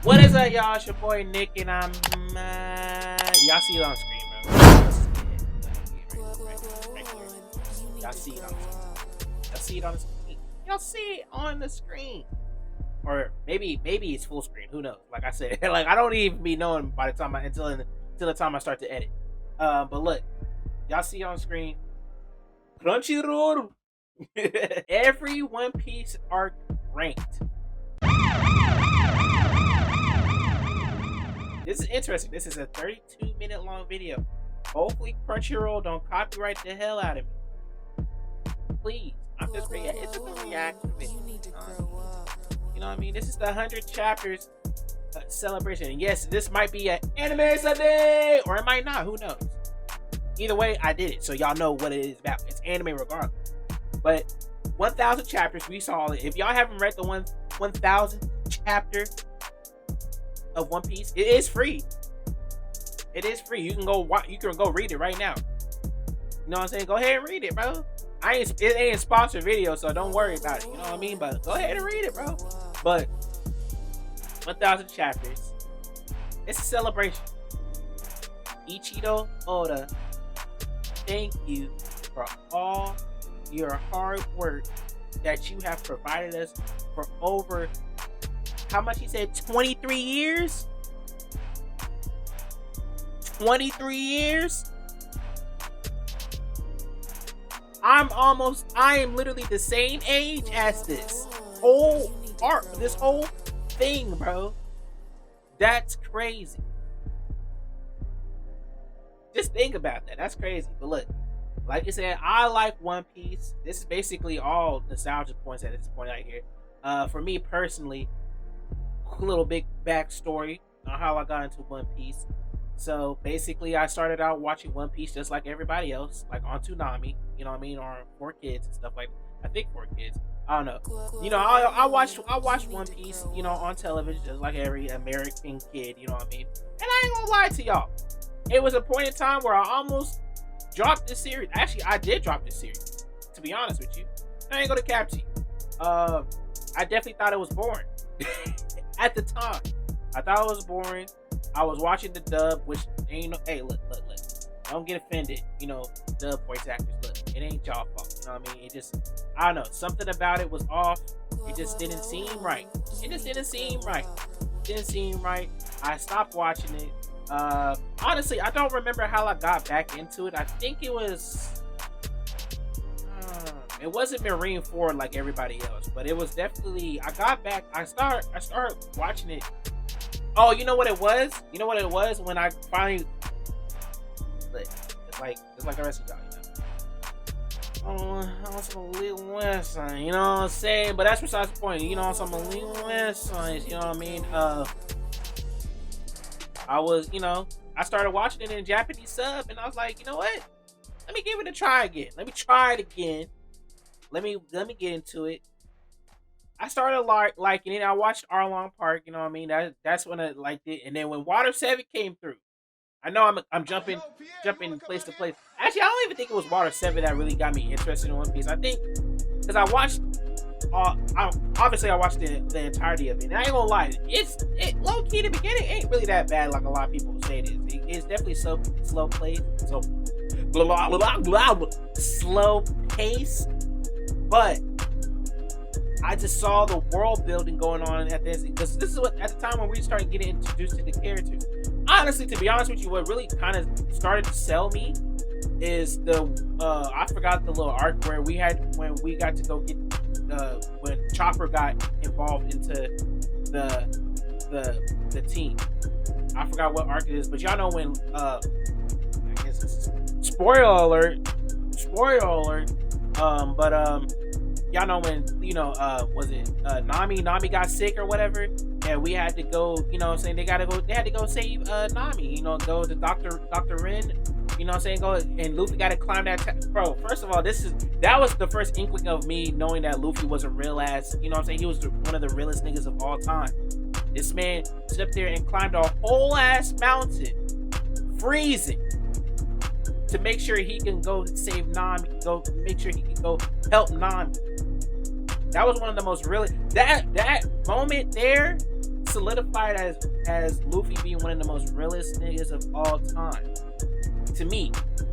What is up, y'all? It's your boy Nick, and I'm y'all see it on screen, bro. Right here. Y'all see it on the screen. Y'all see it on the screen. Y'all see it on the screen. Or maybe it's full screen. Who knows? Like I said, like I don't even be knowing by the time until the time I start to edit. But look, y'all see on screen. Crunchyroll. Every One Piece arc ranked. This is interesting. This is a 32-minute long video. Hopefully Crunchyroll don't copyright the hell out of me. Please. I'm just it's a reaction video. You know what I mean? This is the 100 chapters celebration. And yes, this might be an anime Sunday, or it might not. Who knows? Either way, I did it, so y'all know what it is about. It's anime regardless. But 1,000 chapters, we saw it. If y'all haven't read the 1,000 chapter of One Piece, it is free. It is free. You can go read it right now. You know what I'm saying? Go ahead and read it, bro. It ain't a sponsored video, so don't worry about it. You know what I mean? But go ahead and read it, bro. But 1,000 chapters. It's a celebration. Ichido Oda, thank you for all your hard work that you have provided us for over, how much he said, 23 years? 23 years? I am literally the same age as this whole art, this whole thing, bro. That's crazy. Just think about that. That's crazy. But look, like you said, I like One Piece. This is basically all nostalgia points at this point out here. For me personally, a little big backstory on how I got into One Piece. So basically, I started out watching One Piece just like everybody else, like on Toonami, you know what I mean, or 4Kids and stuff like that. I think 4Kids. I don't know. You know, I watched One Piece, you know, on television just like every American kid, you know what I mean. And I ain't gonna lie to y'all. It was a point in time where I almost dropped this series. Actually, I did drop this series, to be honest with you. I ain't gonna cap to you. I definitely thought it was boring. At the time, I thought it was boring. I was watching the dub, which ain't no. Hey, look. Don't get offended. You know, dub voice actors. Look, it ain't y'all fault. You know what I mean? It just, I don't know. Something about it was off. It just didn't seem right. Didn't seem right. I stopped watching it. Honestly, I don't remember how I got back into it. I think it was. It wasn't Marineford like everybody else, but it was definitely. I got back. I started watching it. Oh, you know what it was? You know what it was when I finally. It's like the rest of y'all, you know. Oh, some Little West Side, you know what I'm saying? But that's besides the point. You know, some Little West Side, you know what I mean? I was, you know, I started watching it in Japanese sub, and I was like, you know what? Let me give it a try again. Let me try it again. Let me get into it. I started liking it. I watched Arlong Park, you know what I mean? That's when I liked it. And then when Water 7 came through, I know I'm jumping place to place. Actually, I don't even think it was Water 7 that really got me interested in One Piece. I think because I watched obviously I watched the entirety of it. And I ain't gonna lie, it low key the beginning ain't really that bad like a lot of people say it is. It's definitely slow paced, so slow pace, but I just saw the world building going on at this, because this is what at the time when we started getting introduced to the characters. Honestly, to be honest with you, what really kind of started to sell me is the I forgot the little arc where we got to go get when Chopper got involved into the team. I forgot what arc it is, but y'all know when I guess this is spoiler alert. Y'all know when, you know, was it Nami got sick or whatever, and we had to go, you know what I'm saying, they had to go save Nami, you know, go to Dr. Rin, you know what I'm saying, go, and Luffy got to climb that bro. First of all, that was the first inkling of me knowing that Luffy was a real ass, you know what I'm saying, he was one of the realest niggas of all time. This man stood up there and climbed a whole ass mountain, freezing, to make sure he can go save Nami, go make sure he can go help Nami. That was one of the most really, that moment there solidified as Luffy being one of the most realest niggas of all time to me,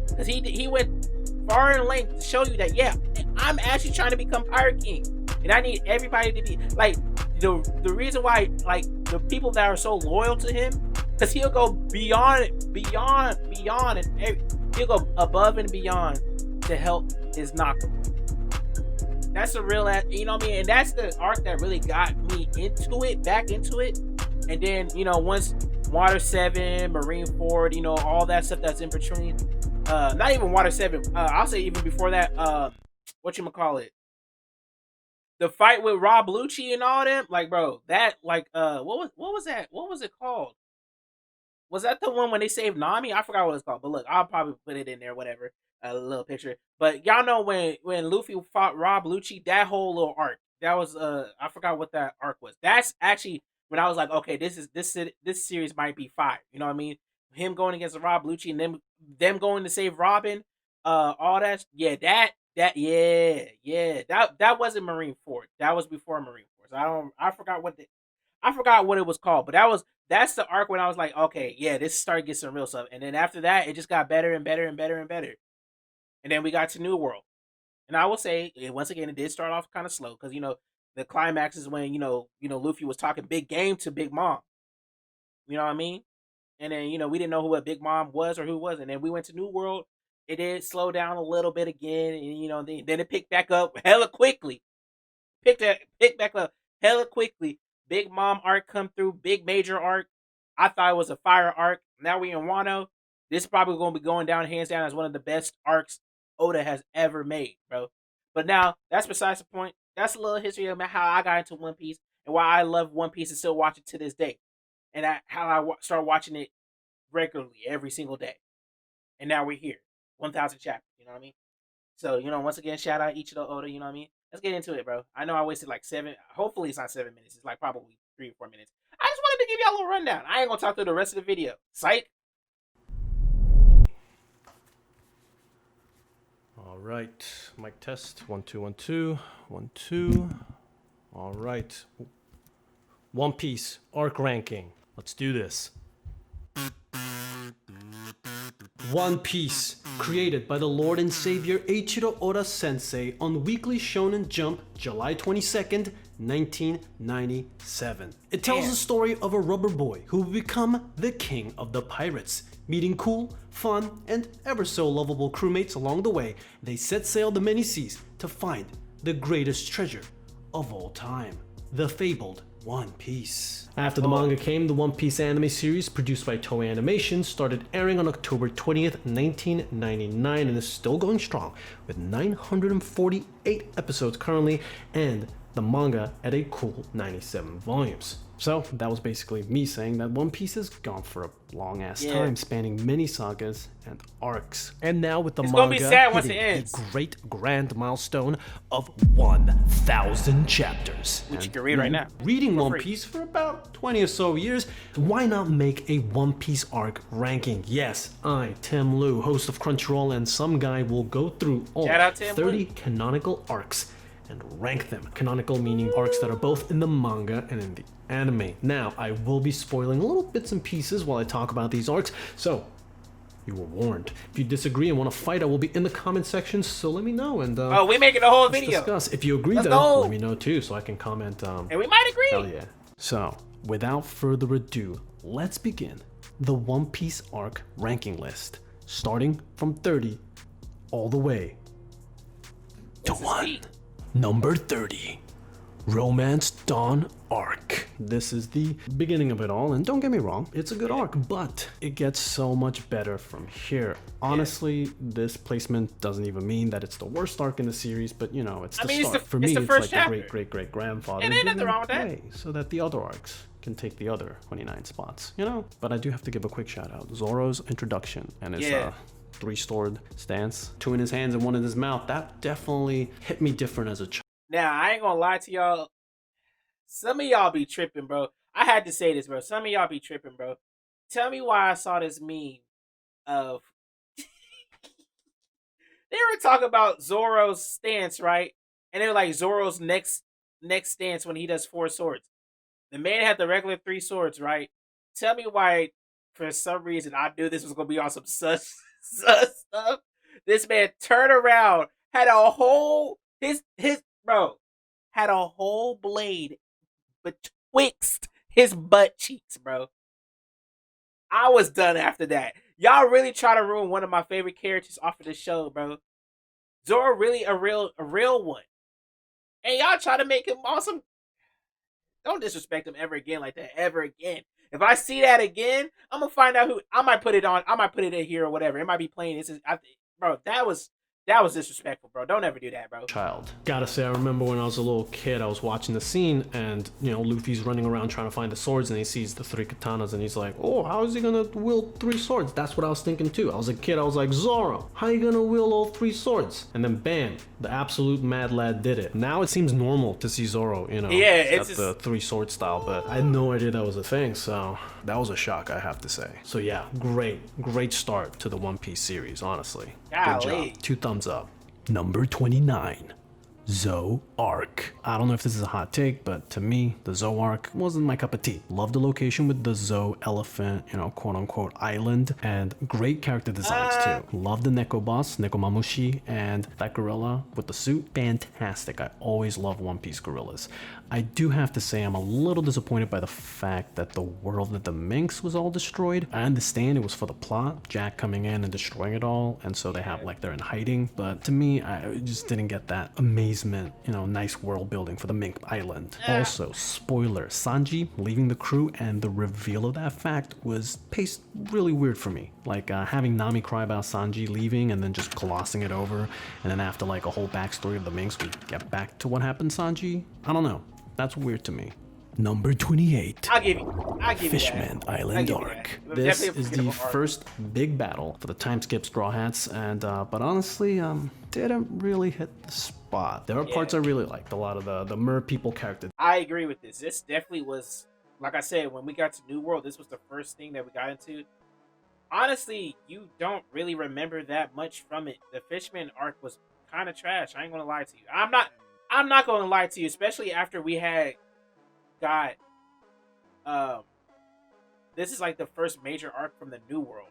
because he went far and length to show you that yeah, I'm actually trying to become Pirate King, and I need everybody to be like the reason why like the people that are so loyal to him, because he'll go beyond, and he'll go above and beyond to help his Naka. That's a real, you know what I mean, and that's the arc that really got me into it, back into it, and then once Water 7, Marine Ford, all that stuff that's in between. Not even Water 7. I'll say even before that. Whatchamacallit, the fight with Rob Lucci and all them. Like, bro, that like what was that? What was it called? Was that the one when they saved Nami? I forgot what it's called. But look, I'll probably put it in there, whatever. A little picture. But y'all know when Luffy fought Rob Lucci, that whole little arc. That was I forgot what that arc was. That's actually when I was like, okay, this series might be fire. You know what I mean? Him going against Rob Lucci and them going to save Robin, all that. Yeah, that wasn't Marine Ford. That was before Marine Ford. So I forgot what it was called, but that's the arc when I was like, okay, yeah, this started getting some real stuff. And then after that, it just got better and better and better and better. And then we got to New World. And I will say, once again, it did start off kind of slow because the climax is when Luffy was talking big game to Big Mom. You know what I mean? And then we didn't know who a Big Mom was or who was, and then we went to New World. It did slow down a little bit again, and then it picked back up hella quickly. Picked back up hella quickly. Big Mom arc come through, big major arc. I thought it was a fire arc. Now we in Wano. This is probably going to be going down hands down as one of the best arcs Oda has ever made, bro. But now that's besides the point. That's a little history about how I got into One Piece and why I love One Piece and still watch it to this day, and how I start watching it regularly every single day. And now we're here, 1,000 chapters. You know what I mean? So once again, shout out Ichigo Oda. You know what I mean? Let's get into it, bro. I know I wasted like 7. Hopefully, it's not 7 minutes. It's like probably 3 or 4 minutes. I just wanted to give y'all a little rundown. I ain't gonna talk through the rest of the video. Psych. All right, mic test. 1 2 1 2 1 2. All right. One Piece arc ranking. Let's do this. One Piece, created by the Lord and Savior Eiichiro Oda Sensei on Weekly Shonen Jump, July 22nd, 1997. It tells the story of a rubber boy who will become the king of the pirates. Meeting cool, fun, and ever so lovable crewmates along the way, they set sail the many seas to find the greatest treasure of all time, the fabled One Piece. After the manga came, the One Piece anime series, produced by Toei Animation, started airing on October 20th, 1999, and is still going strong, with 948 episodes currently, and the manga at a cool 97 volumes. So that was basically me saying that One Piece has gone for a long ass time, spanning many sagas and arcs. And now with the manga hitting the great grand milestone of 1,000 chapters. Which you can read right now. Reading One Piece for about 20 or so years, why not make a One Piece arc ranking? Yes, I, Tim Liu, host of Crunchyroll, and some guy will go through all 30 canonical arcs and rank them. Canonical meaning arcs that are both in the manga and in the anime. Now, I will be spoiling little bits and pieces while I talk about these arcs, so you were warned. If you disagree and want to fight, I will be in the comment section, so let me know. And we making a whole video. Discuss. If you agree, though, let me know too, so I can comment. And we might agree. Hell yeah. So, without further ado, let's begin the One Piece arc ranking list, starting from 30 all the way to 1. Number 30, Romance Dawn arc. This is the beginning of it all, and don't get me wrong, it's a good arc, but it gets so much better from here. Honestly, this placement doesn't even mean that it's the worst arc in the series, but it's the start. For me, it's like the great-great-great-grandfather. And ain't nothing wrong with that. So that the other arcs can take the other 29 spots, But I do have to give a quick shout out. Zoro's introduction and his 3-sword stance, 2 in his hands and 1 in his mouth, that definitely hit me different as a child. Now, I ain't gonna lie to y'all. Some of y'all be tripping, bro. I had to say this, bro. Some of y'all be tripping, bro. Tell me why I saw this meme of... They were talking about Zoro's stance, right? And they were like Zoro's next stance when he does 4 swords. The man had the regular 3 swords, right? Tell me why, for some reason, I knew this was gonna be on some sus stuff. This man turned around, had a whole his bro had a whole blade betwixt his butt cheeks, bro. I was done after that. Y'all really try to ruin one of my favorite characters off of this show, bro. Zoro really a real one, and y'all try to make him awesome. Don't disrespect him ever again like that ever again. If I see that again, I'm gonna find out who I might put it on. I might put it in here or whatever. It might be playing. Bro. That was disrespectful, bro. Don't ever do that, bro. Child. Gotta say, I remember when I was a little kid, I was watching the scene, and Luffy's running around trying to find the swords, and he sees the 3 katanas, and he's like, "Oh, how is he gonna wield 3 swords?" That's what I was thinking too. I was a kid, I was like, "Zoro, how you gonna wield all 3 swords?" And then bam, the absolute mad lad did it. Now it seems normal to see Zoro, Yeah, it's got the 3 sword style, but I had no idea that was a thing, so that was a shock, I have to say. So yeah, great start to the One Piece series, honestly. Good job. 2 thumbs up. Number 29. Zoe arc. I don't know if this is a hot take, but to me, the Zoe arc wasn't my cup of tea. Love the location with the Zoe elephant, quote unquote island, and great character designs too. Love the Neko boss, Neko Mamushi, and that gorilla with the suit. Fantastic. I always love One Piece gorillas. I do have to say I'm a little disappointed by the fact that the world of the Minx was all destroyed. I understand it was for the plot, Jack coming in and destroying it all, and so they have like they're in hiding, but to me, I just didn't get that amazement, nice world building for the Mink Island. Also, spoiler, Sanji leaving the crew and the reveal of that fact was paced really weird for me. Like having Nami cry about Sanji leaving and then just glossing it over, and then after like a whole backstory of the Minx, we get back to what happened to Sanji. I don't know. That's weird to me. Number 28. I'll give you Fishman that. Island arc. This is the first big battle for the time skip Straw Hats, and but honestly, didn't really hit the spot. There are parts I really liked. A lot of the mer people characters. I agree with this. This definitely was, like I said, when we got to New World, this was the first thing that we got into. Honestly, you don't really remember that much from it. The Fishman arc was kind of trash. I ain't gonna lie to you. I'm not gonna lie to you, especially after we had got this is like the first major arc from the New World.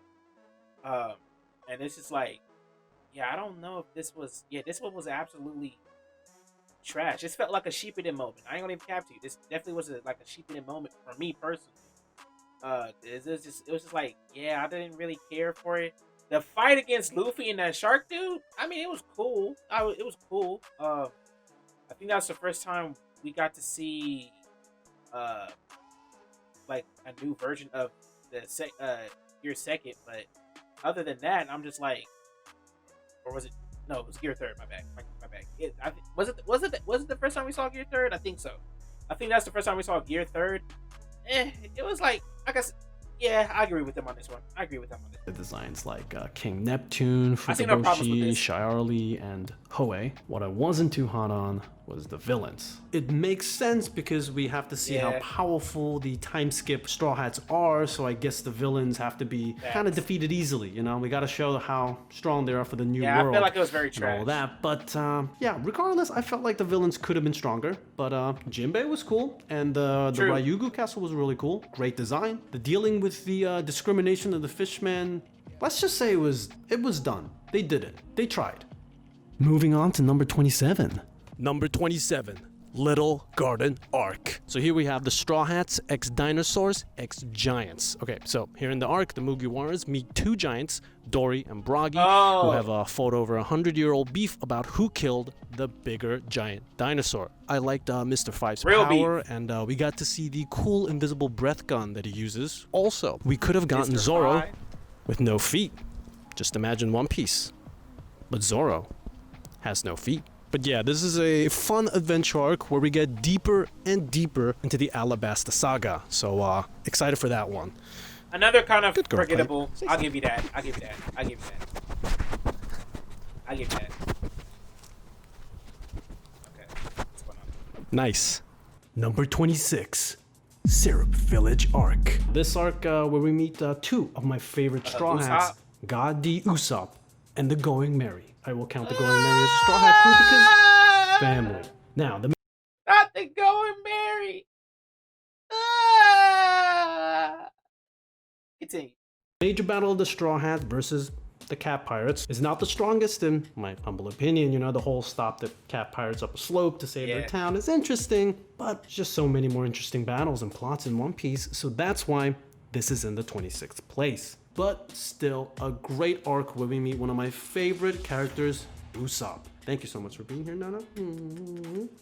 And this is like, I don't know if this was this one was absolutely trash. This felt like a Shippuden moment. I ain't gonna even cap to you. This definitely was like a Shippuden moment for me personally. It was just like, I didn't really care for it. The fight against Luffy and that shark dude, I mean, it was cool. It was cool. I think that was the first time we got to see like a new version of the Gear Second, but other than that, I'm just like, or was it? No, it was Gear Third. My bad. My bad. Was it the first time we saw Gear Third? I think so. I think that's the first time we saw Gear Third. It was like, I guess. Yeah, I agree with them on this one. The designs like King Neptune, no Fukaboshi, Shiarli, and Hoei. What I wasn't too hot on was the villains. It makes sense because we have to see how powerful the time skip Straw Hats are, so I guess the villains have to be kind of defeated easily, We got to show how strong they are for the new world. Yeah, I feel like it was very trash. All that, but regardless, I felt like the villains could have been stronger, but Jinbei was cool, and the Ryugu Castle was really cool. Great design. The dealing with the discrimination of the Fishman, let's just say it was done. They did it. They tried. Moving on to number 27. Number 27, Little Garden arc. So here we have the Straw Hats, ex-dinosaurs, ex-giants. Okay, so here in the arc, the Mugiwaras meet 2 giants, Dory and Bragi, who have fought over 100-year-old beef about who killed the bigger giant dinosaur. I liked Mr. Five's power, and we got to see the cool invisible breath gun that he uses. Also, we could have gotten Zoro with no feet. Just imagine One Piece. But Zoro has no feet. But yeah, this is a fun adventure arc where we get deeper and deeper into the Alabasta saga. So excited for that one. Another kind of forgettable. I'll give you that. Okay. What's going on? Nice. Number 26. Syrup Village arc. This arc where we meet 2 of my favorite Straw Hats, God the Usopp and the Going Merry. I will count the Going Merry as a Straw Hat crew because family. Now, not the Going Merry. Continue. Major battle of the Straw Hat versus the Cat Pirates is not the strongest in my humble opinion. You know, the whole stop the Cat Pirates up a slope to save their Yeah. town is interesting, but just so many more interesting battles and plots in One Piece, so that's why this is in the 26th place. But still, a great arc where we meet one of my favorite characters, Usopp. Thank you so much for being here, Nana.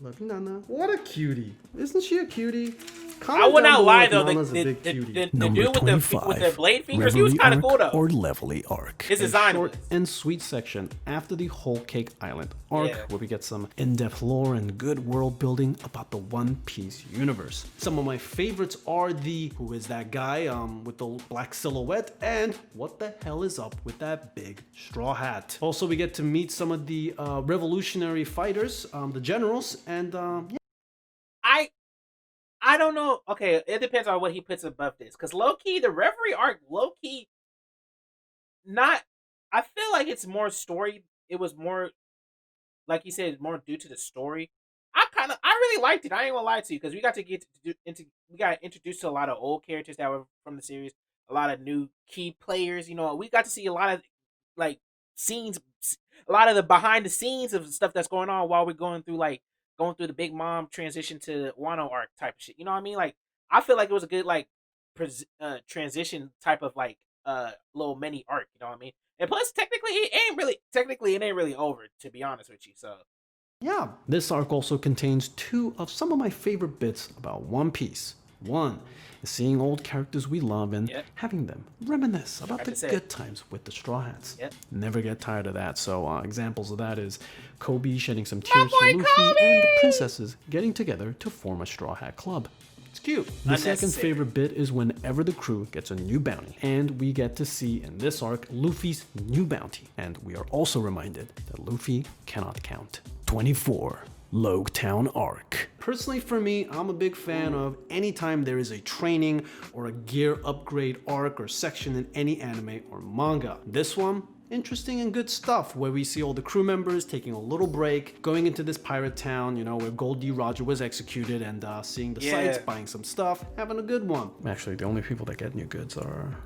Love you, Nana. What a cutie. Isn't she a cutie? I would not lie though. The The dude Number with the 25, blade fingers, he was Reverie kind of arc cool though. or Levelly arc. His design was. Short and sweet section after the Whole Cake Island arc, Yeah. where we get some in-depth lore and good world building about the One Piece universe. Some of my favorites are the who is that guy with the black silhouette, and what the hell is up with that big straw hat. Also, we get to meet some of the revolutionary fighters, the generals, and yeah. I don't know. Okay, it depends on what he puts above this. Because low key, the referee arc, low key, not. I feel like it's more story. It was more, like you said, more due to the story. I really liked it. I ain't gonna lie to you because we got to we got introduced to a lot of old characters that were from the series, a lot of new key players. You know, we got to see a lot of like scenes, a lot of the behind the scenes of stuff that's going on while we're going through the Big Mom transition to Wano arc type of shit. You know what I mean? Like I feel like it was a good like transition type of like little mini arc. You know what I mean? And plus, technically, it ain't really over, to be honest with you. So Yeah, this arc also contains two of some of my favorite bits about One Piece. One is seeing old characters we love and having them reminisce about the good times with the Straw Hats. Never get tired of that. So examples of that is Kobe shedding some tears for Luffy and the princesses getting together to form a Straw Hat club. It's cute. The second favorite bit is whenever the crew gets a new bounty, and we get to see in this arc Luffy's new bounty, and we are also reminded that Luffy cannot count. 24. Logtown arc. Personally for me, I'm a big fan of anytime there is a training or a gear upgrade arc or section in any anime or manga. This one, interesting and good stuff where we see all the crew members taking a little break, going into this pirate town, you know, where Goldie Roger was executed, and seeing the sights, buying some stuff, having a good one. Actually, the only people that get new goods are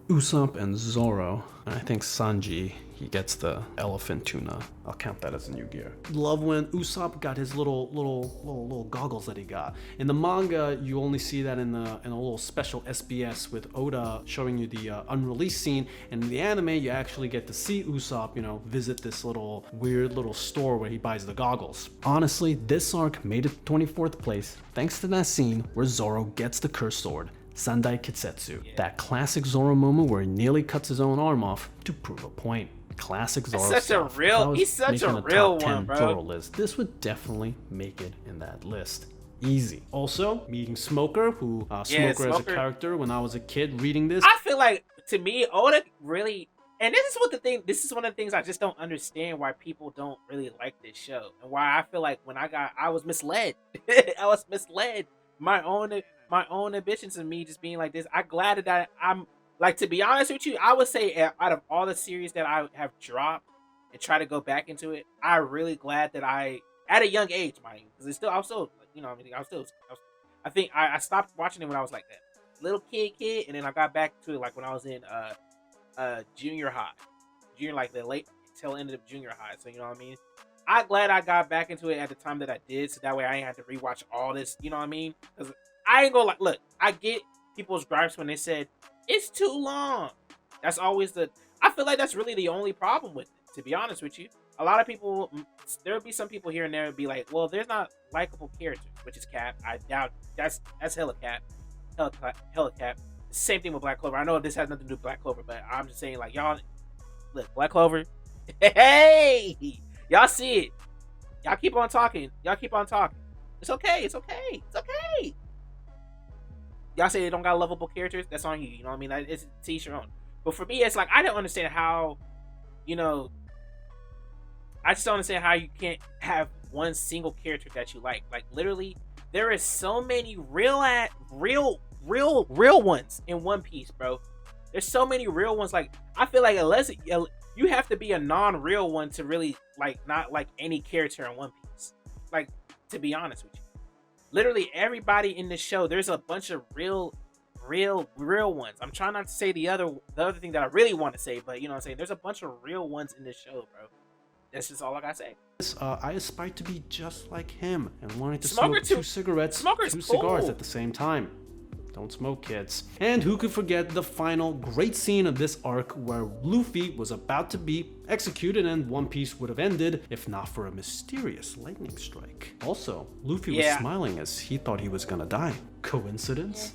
Usopp and Zoro, and I think Sanji, he gets the elephant tuna. I'll count that as a new gear. Love when Usopp got his little goggles that he got. In the manga, you only see that in a little special SBS with Oda showing you the unreleased scene, and in the anime, you actually get to see Usopp, you know, visit this weird little store where he buys the goggles. Honestly, this arc made it 24th place thanks to that scene where Zoro gets the cursed sword, Sandai Kitsetsu. That classic Zoro moment where he nearly cuts his own arm off to prove a point. Classic Zoro stuff. He's such a real one, bro. Zoro list, this would definitely make it in that list. Easy. Also, meeting Smoker, who Smoker as a character when I was a kid reading this. I feel like, to me, Oda really, and this is one of the things I just don't understand why people don't really like this show, and why I feel like I was misled. I was misled. My own ambitions and me just being like this. I'm glad that I'm like, to be honest with you, I would say out of all the series that I have dropped and try to go back into it, I'm really glad that at a young age, mind you, because I was still, you know, I think I stopped watching it when I was like that little kid, and then I got back to it like when I was in junior high, like the late tail end of junior high. So you know what I mean. I'm glad I got back into it at the time that I did, so that way I ain't had to rewatch all this. You know what I mean? Because I ain't gonna look. I get people's gripes when they said it's too long. That's always I feel like that's really the only problem with it, to be honest with you. A lot of people, there'll be some people here and there be like, well, there's not likable characters, which is cap. I doubt that's hella cap. Hella cap. Same thing with Black Clover. I know this has nothing to do with Black Clover, but I'm just saying, like, y'all, look, Black Clover, hey, y'all see it. Y'all keep on talking. It's okay. Y'all say they don't got lovable characters. That's on you. You know what I mean? It's to each your own. But for me, it's like I don't understand how, you know, I just don't understand how you can't have one single character that you like. Like literally, there is so many real ones in One Piece, bro. There's so many real ones. Like I feel like unless you have to be a non-real one to really like not like any character in One Piece. Like to be honest with you. Literally everybody in the show, there's a bunch of real real ones. I'm trying not to say the other thing that I really want to say, but you know what I'm saying. There's a bunch of real ones in this show, bro. That's just all I gotta say. I aspire to be just like him and wanted to Smoker smoke too. two cigarettes, Smoker's two cigars cool. at the same time. Don't smoke, kids. And who could forget the final great scene of this arc where Luffy was about to be executed and One Piece would have ended if not for a mysterious lightning strike. Also, Luffy was smiling as he thought he was gonna die. Coincidence?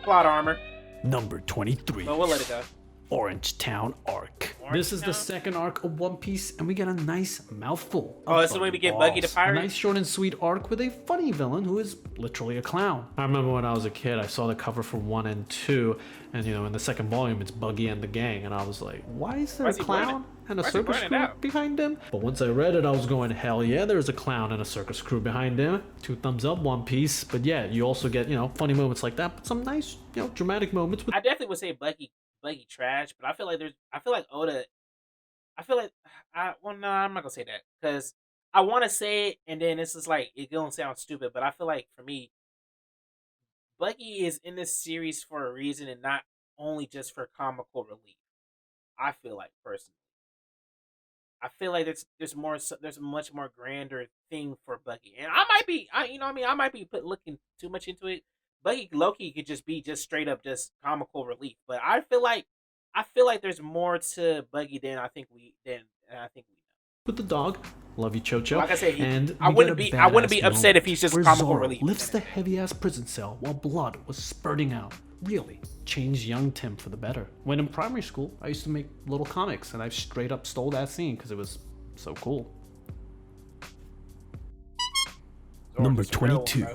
Plot armor. Number 23. But we'll let it go. Orange Town arc. This is the second arc of One Piece, and we get a nice mouthful. Oh, this is when we get Buggy the Pirate? A nice short and sweet arc with a funny villain who is literally a clown. I remember when I was a kid, I saw the cover for 1 and 2, and you know, in the second volume, it's Buggy and the gang, and I was like, why is there a clown and a circus crew behind him? But once I read it, I was going, hell yeah, there's a clown and a circus crew behind him. 2 thumbs up, One Piece. But yeah, you also get, you know, funny moments like that, but some nice, you know, dramatic moments. I definitely would say Buggy trash, but I feel like Oda. Well, no, I'm not gonna say that because I want to say it, and then it's just like it gonna sound stupid. But I feel like for me, Buggy is in this series for a reason, and not only just for comical relief. I feel like personally, I feel like there's a much more grander thing for Buggy, and I might be, you know, what I mean, I might be looking too much into it. Buggy Loki could just be just straight up just comical relief, but I feel like there's more to Buggy than I think we know. With the dog, love you, Chocho. Like I said, and I wouldn't be upset if he's just where comical Zoro relief. lifts the heavy-ass prison cell while blood was spurting out. Really changed young Tim for the better. When in primary school, I used to make little comics, and I straight up stole that scene because it was so cool. Number 22,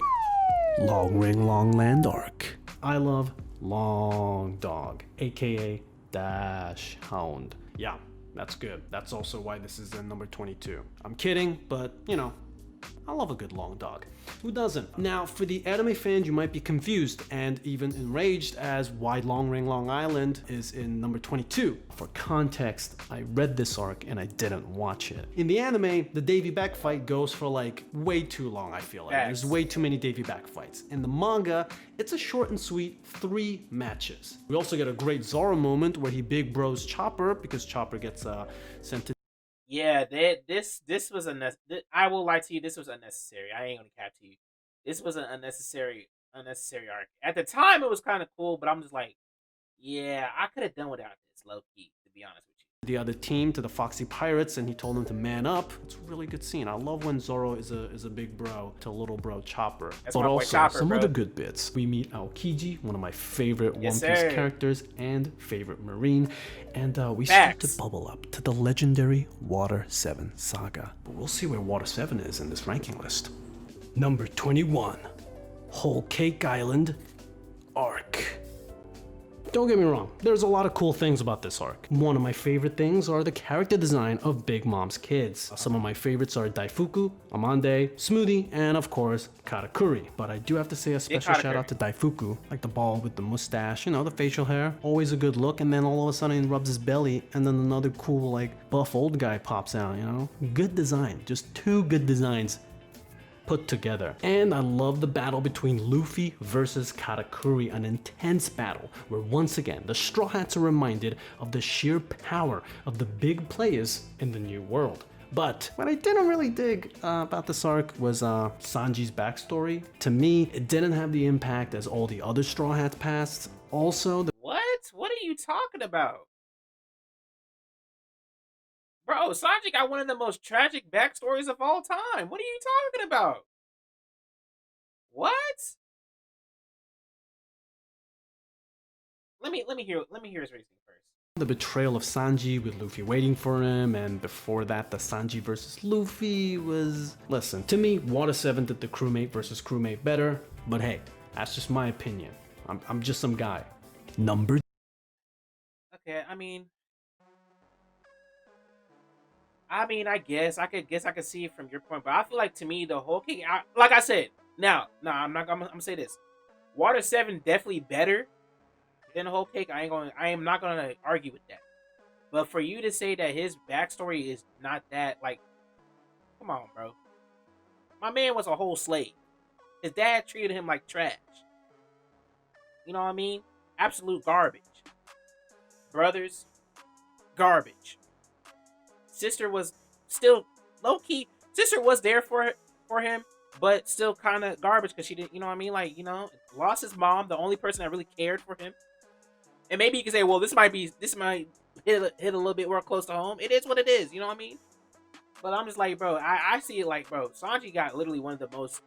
Long Ring Long Land arc. I love Long Dog, aka Dash Hound. Yeah, that's good. That's also why this is in number 22. I'm kidding, but you know, I love a good long dog. Who doesn't? Now, for the anime fans, you might be confused and even enraged as why Long Ring Long Island is in number 22. For context, I read this arc and I didn't watch it. In the anime, the Davy Back fight goes for like way too long, I feel like. There's way too many Davy Back fights. In the manga, it's a short and sweet 3 matches. We also get a great Zoro moment where he big bros Chopper because Chopper gets sent to Yeah, this was I will lie to you. This was unnecessary. I ain't gonna cap to you. This was an unnecessary arc. At the time, it was kind of cool, but I'm just like, yeah, I could have done without this, low key, to be honest with you. The other team to the Foxy Pirates, and he told them to man up. It's a really good scene. I love when Zoro is a big bro to little bro Chopper. That's but my boy also Chopper, some bro. other good bits. We meet Aokiji, one of my favorite One Piece sir. characters and favorite Marine, and we start to bubble up to the legendary Water 7 saga. But we'll see where Water 7 is in this ranking list. Number 21, Whole Cake Island arc. Don't get me wrong, there's a lot of cool things about this arc. One of my favorite things are the character design of Big Mom's kids. Some of my favorites are Daifuku, Amande, Smoothie, and of course, Katakuri. But I do have to say a special shout out to Daifuku, like the bald with the mustache, you know, the facial hair, always a good look, and then all of a sudden he rubs his belly, and then another cool, like, buff old guy pops out, you know? Good design, just 2 good designs put together. And I love the battle between Luffy versus Katakuri, an intense battle where once again the Straw Hats are reminded of the sheer power of the big players in the new world. But what I didn't really dig about this arc was Sanji's backstory. To me, it didn't have the impact as all the other Straw Hats passed. Also, What are you talking about? Bro, Sanji got one of the most tragic backstories of all time. What are you talking about? What? Let me hear his reasoning first. the betrayal of Sanji with Luffy waiting for him, and before that the Sanji versus Luffy was... Listen, to me, Water 7 did the crewmate versus crewmate better, but hey, that's just my opinion. I'm just some guy. Number... Okay, I mean, I guess I could see it from your point, but I feel like to me the whole king, like I said, I'm gonna say this: Water 7 definitely better than Whole Cake. I am not gonna argue with that. But for you to say that his backstory is not that, like, come on, bro. My man was a whole slave. His dad treated him like trash. You know what I mean? Absolute garbage. Brothers, garbage. Sister was still low key. Sister was there for him, but still kind of garbage because she didn't. You know what I mean? Like, lost his mom, the only person that really cared for him. And maybe you can say, well, this might hit a little bit more close to home. It is what it is. You know what I mean? But I'm just like, bro, I see it like, bro, Sanji got literally one of the most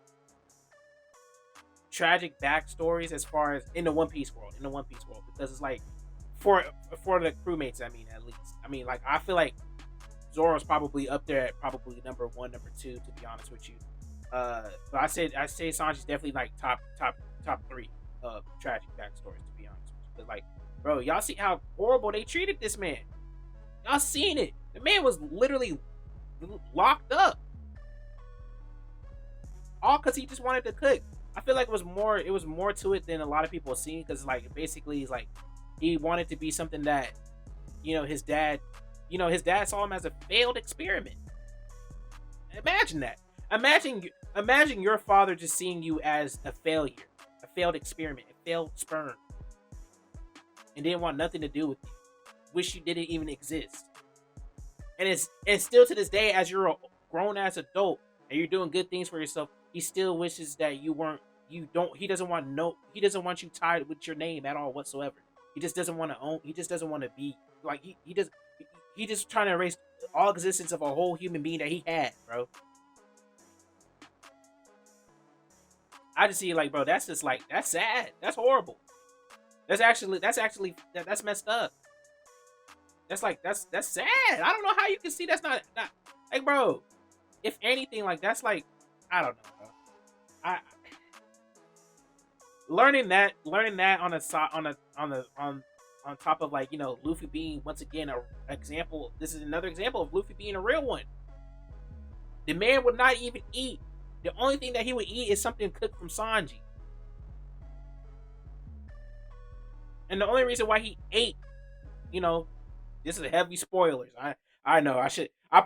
tragic backstories as far as in the One Piece world, because it's like for the crewmates, I mean, at least. I mean, like, I feel like Zoro's probably up there at probably number 1, number 2, to be honest with you. But I say Sanji's definitely like top 3 of tragic backstories, to be honest with you. Because, like, bro, y'all see how horrible they treated this man. Y'all seen it. The man was literally locked up, all because he just wanted to cook. I feel like it was more to it than a lot of people seen, because, like, basically he's like, he wanted to be something that, his dad saw him as a failed experiment. Imagine that. Imagine your father just seeing you as a failure, a failed experiment, a failed sperm, and didn't want nothing to do with you. Wish you didn't even exist. And still to this day, as you're a grown ass adult and you're doing good things for yourself, he still wishes that he doesn't want you tied with your name at all whatsoever. He just doesn't want to be like, he just trying to erase all existence of a whole human being that he had, bro. I just see it like, bro, that's just like, that's sad. That's horrible. That's messed up. That's sad. I don't know how you can see that's not like, bro. If anything, like, that's like, I don't know, bro. I learning that on top of, like, Luffy being once again a example. This is another example of Luffy being a real one. The man would not even eat. The only thing that he would eat is something cooked from Sanji. And the only reason why he ate, this is heavy spoilers. I know I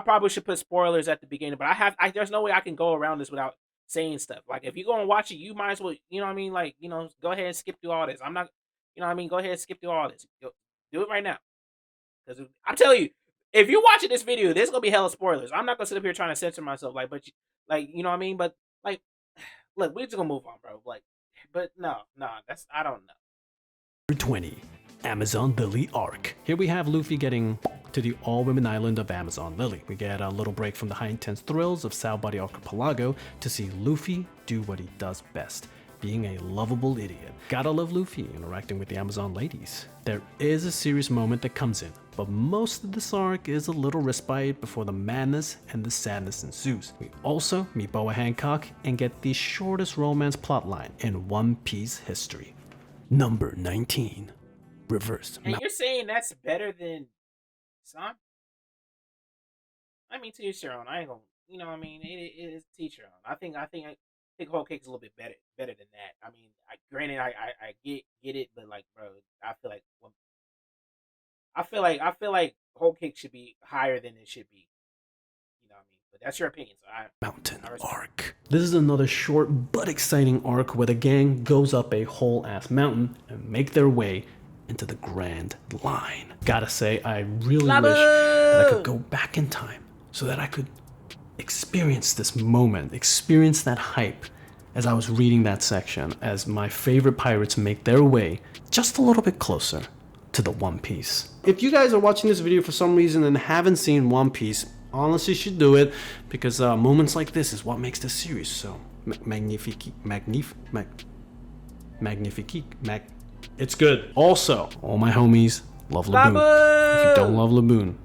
probably should put spoilers at the beginning, but there's no way I can go around this without saying stuff. Like, if you're gonna watch it, you might as well, you know what I mean? Like, go ahead and skip through all this. I'm not, you know what I mean? Go ahead and skip through all this. Do it right now. Because I'm telling you, if you're watching this video, there's gonna be hella spoilers. I'm not gonna sit up here trying to censor myself, like, but you know what I mean? But, like, look, we're just gonna move on, bro. Like, but no, that's, I don't know. Number 20, Amazon Lily Arc. Here we have Luffy getting to the all-women island of Amazon Lily. We get a little break from the high-intense thrills of Sao Body Archipelago to see Luffy do what he does best, being a lovable idiot. Gotta love Luffy interacting with the Amazon ladies. There is a serious moment that comes in, but most of this arc is a little respite before the madness and the sadness ensues. We also meet Boa Hancock and get the shortest romance plotline in One Piece history. Number 19, Reverse. And you're saying that's better than Son? I mean, to each your own. I ain't gonna, you know what I mean? It is to each your own. I think Whole Cake's a little bit better than that. I mean, granted, I get it, but, like, bro, I feel like Whole Cake should be higher than it should be. You know what I mean? But that's your opinion. So Mountain Arc. This is another short but exciting arc where the gang goes up a whole ass mountain and make their way into the Grand Line. Gotta say, I really wish that I could go back in time so that I could experience this moment, experience that hype as I was reading that section, as my favorite pirates make their way just a little bit closer to the One Piece. If you guys are watching this video for some reason and haven't seen One Piece, honestly, you should do it, because moments like this is what makes this series so magnifique. It's good. Also, all my homies love Laboon. If you don't love Laboon,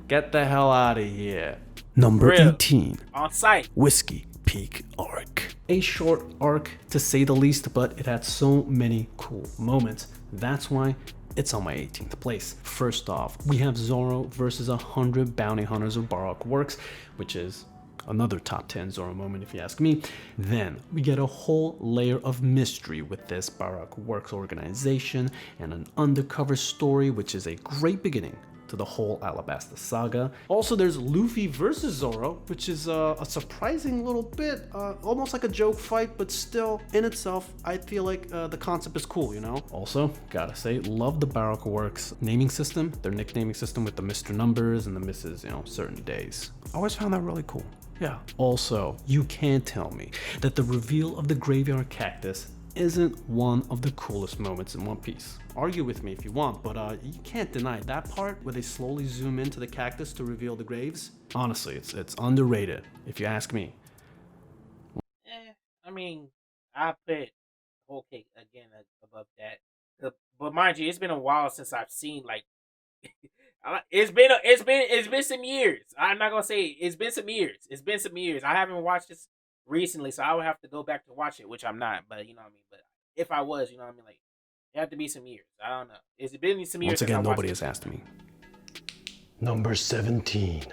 get the hell out of here. Number 18, on site. Whiskey Peak Arc. A short arc to say the least, but it had so many cool moments. That's why it's on my 18th place. First off, we have Zoro versus 100 bounty hunters of Baroque Works, which is another top 10 Zoro moment if you ask me. Then we get a whole layer of mystery with this Baroque Works organization and an undercover story, which is a great beginning to the whole Alabasta saga. Also, there's Luffy versus Zoro, which is a surprising little bit, almost like a joke fight, but still, in itself, I feel like the concept is cool, you know? Also, gotta say, love the Baraka Works naming system, their nicknaming system with the Mr. Numbers and the Mrs., certain days. I always found that really cool. Yeah. Also, you can't tell me that the reveal of the graveyard cactus isn't one of the coolest moments in One Piece. Argue with me if you want, but you can't deny that part where they slowly zoom into the cactus to reveal the graves. Honestly, it's underrated, if you ask me. I mean, I put whole cake again above that. But mind you, it's been a while since I've seen like it's been some years. I'm not gonna say it's been some years. It's been some years. I haven't watched this recently, so I would have to go back to watch it, which I'm not. But you know what I mean. But if I was, you know what I mean, like it had to be some years. I don't know. It's been some years. Once again, nobody has asked me. Number 17,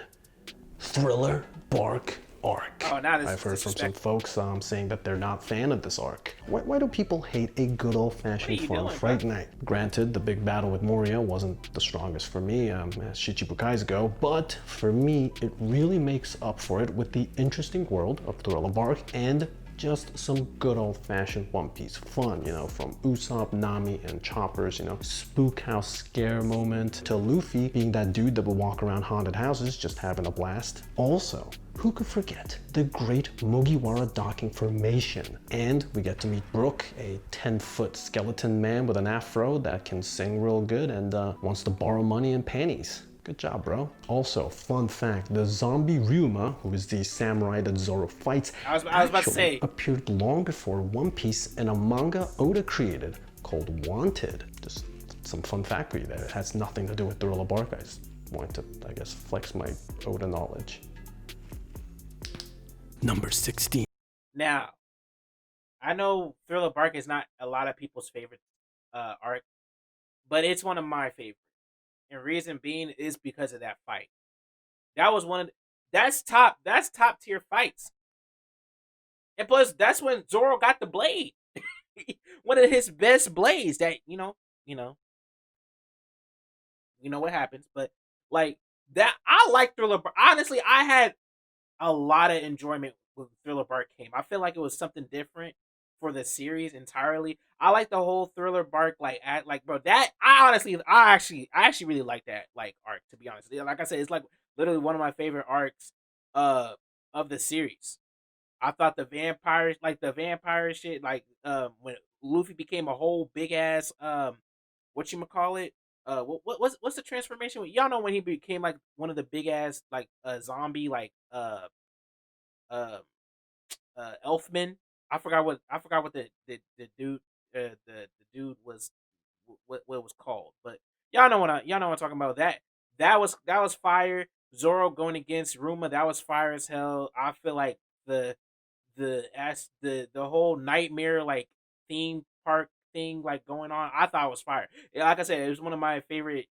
Thriller Bark Arc. Oh, now this I've is heard from some disrespectful. folks saying that they're not fan of this arc. Why do people hate a good old-fashioned you fun doing, Fright bro? Night? Granted, the big battle with Moria wasn't the strongest for me, as Shichibukais go, but for me, it really makes up for it with the interesting world of Thriller Bark and just some good old-fashioned One Piece fun, from Usopp, Nami, and Chopper's, spook house scare moment to Luffy being that dude that would walk around haunted houses just having a blast. Also, who could forget the great Mugiwara docking formation? And we get to meet Brook, a 10-foot skeleton man with an afro that can sing real good and wants to borrow money and panties. Good job, bro. Also, fun fact, the zombie Ryuma, who is the samurai that Zoro fights, I was about to say, appeared long before One Piece in a manga Oda created called Wanted. Just some fun factory there. It has nothing to do with Thriller Bark. I just wanted to, flex my Oda knowledge. Number 16. now I know Thriller Bark is not a lot of people's favorite arc, but it's one of my favorites. And reason being is because of that fight. That was that's top tier fights. And plus that's when Zoro got the blade. One of his best blades that what happens, but like that I like Thriller Bark. Honestly, I had a lot of enjoyment when Thriller Bark came. I feel like it was something different for the series entirely. I like the whole Thriller Bark bro. That I actually really like that arc, to be honest. Like I said, it's like literally one of my favorite arcs of the series. I thought the vampire shit, when Luffy became a whole big ass whatchamacallit, what's the transformation? Y'all know when he became like one of the big ass zombie Elfman. I forgot what the dude the dude was what it was called, but y'all know what I'm talking about. That was fire. Zoro going against Ruma, that was fire as hell. I feel like the whole nightmare theme park thing going on, I thought it was fire. Like I said, it was one of my favorite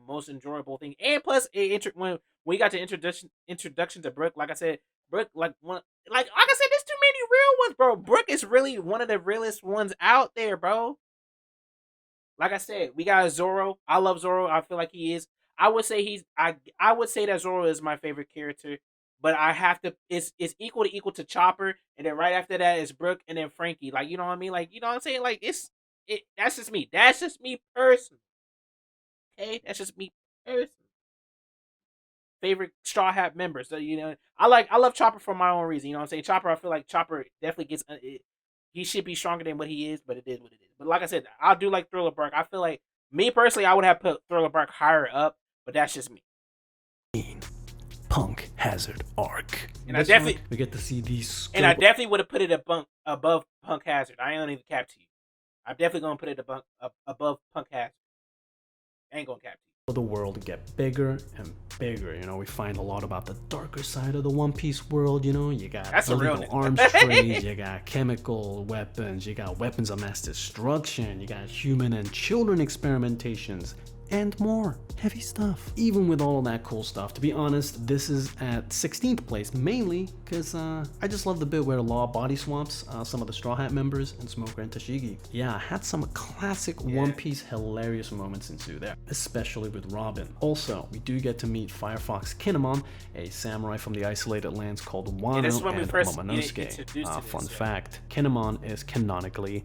most enjoyable thing. And plus when we got the introduction to Brook, like I said, Brook like I said, there's too many real ones, bro. Brook is really one of the realest ones out there, bro. Like I said, we got Zoro. I love Zoro. I feel like he is. I would say I would say that Zoro is my favorite character, but I have to. It's equal to Chopper, and then right after that is Brook, and then Frankie. Like, you know what I mean? Like, you know what I'm saying? Like, that's just me. That's just me personally. Okay, that's just me personally. Favorite Straw Hat members. So I love Chopper for my own reason. You know what I'm saying? Chopper, I feel like Chopper definitely gets. He should be stronger than what he is, but it is what it is. But like I said, I do like Thriller Bark. I feel like me personally, I would have put Thriller Bark higher up, but that's just me. Punk Hazard arc. And I definitely we get to see these. And I definitely would have put it above Punk Hazard. I ain't gonna even cap to you. I'm definitely gonna put it above Punk Hazard. I ain't gonna cap to you. The world get bigger and bigger. We find a lot about the darker side of the One Piece world. You got That's illegal arms trade, you got chemical weapons, you got weapons of mass destruction, you got human and children experimentations, and more heavy stuff. Even with all of that cool stuff, to be honest, this is at 16th place, mainly because I just love the bit where Law body swamps some of the Straw Hat members and Smoker and Tashigi. Yeah, I had some classic One Piece hilarious moments ensue there, especially with Robin. Also, we do get to meet Firefox Kinemon, a samurai from the isolated lands called Wano and Momonosuke. Fun fact, Kinemon is canonically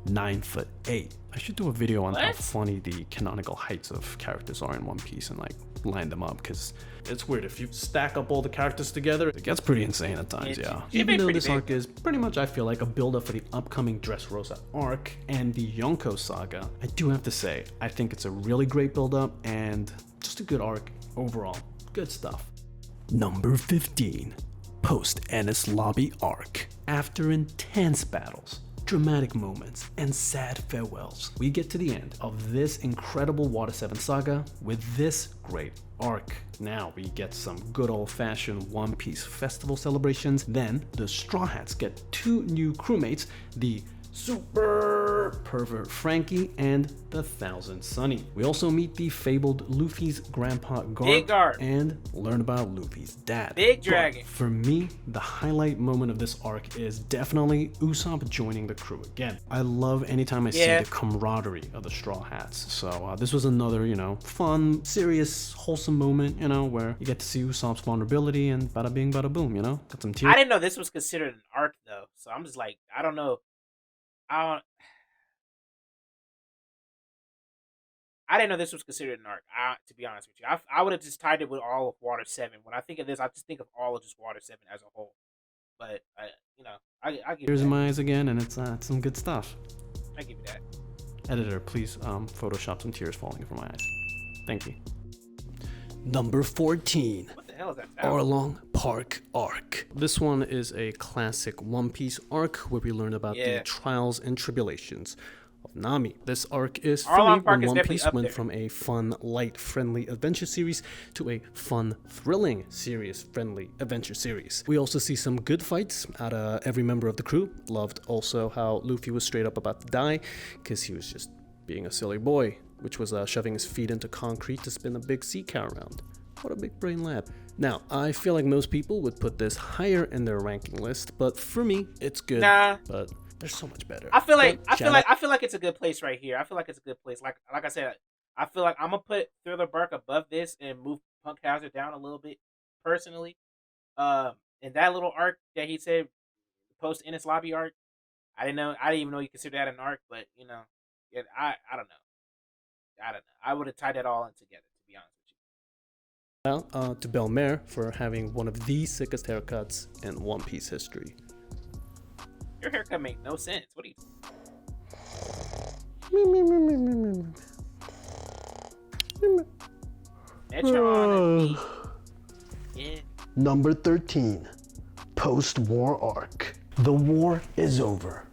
9'8". I should do a video on how funny the canonical heights of characters are in One Piece and like line them up, because it's weird. If you stack up all the characters together, it gets pretty insane at times, yeah. Even though this arc is pretty much, I feel like, a build-up for the upcoming Dressrosa arc and the Yonko saga, I do have to say, I think it's a really great build-up and just a good arc overall. Good stuff. Number 15. Post-Ennis Lobby arc. After intense battles, dramatic moments, and sad farewells, we get to the end of this incredible Water 7 saga with this great arc. Now we get some good old-fashioned One Piece festival celebrations. Then the Straw Hats get 2 new crewmates, the super pervert Frankie and the Thousand Sunny. We also meet the fabled Luffy's grandpa Garp and learn about Luffy's dad. Big Dragon. But for me, the highlight moment of this arc is definitely Usopp joining the crew again. I love anytime I see the camaraderie of the Straw Hats. So this was another, you know, fun, serious, wholesome moment, you know, where you get to see Usopp's vulnerability and bada bing, bada boom, you know? Got some tears. I didn't know this was considered an arc though, so I'm just like, I don't know. I didn't know this was considered an arc, to be honest with you. I would have just tied it with all of Water 7. When I think of this, I just think of all of just Water 7 as a whole. But, you know, I give Tears you in that. my eyes again, and it's some good stuff. I give you that. Editor, please Photoshop some tears falling from my eyes. Thank you. Number 14. What the hell is that? Arlong Park arc. This one is a classic One Piece arc where we learn about the trials and tribulations of Nami. This arc is for me when One Piece went from a fun, light, friendly adventure series to a fun, thrilling, serious, friendly adventure series. We also see some good fights out of every member of the crew. Loved also how Luffy was straight up about to die because he was just being a silly boy, which was shoving his feet into concrete to spin a big sea cow around. What a big brain lab. Now, I feel like most people would put this higher in their ranking list, but for me, it's good. Nah. But there's so much better. I feel like it's a good place right here. I feel like it's a good place. Like I said, I feel like I'm gonna put Thriller Bark above this and move Punk Hazard down a little bit personally. And that little arc that he said, post Ennis Lobby arc, I didn't even know you consider that an arc, but you know, I don't know. I would have tied that all in together, to be honest with you. Well, to Belmare for having one of the sickest haircuts in One Piece history. Your haircut makes no sense. What are you? Metron and me. Yeah. Number 13. Post-war arc. The war is over.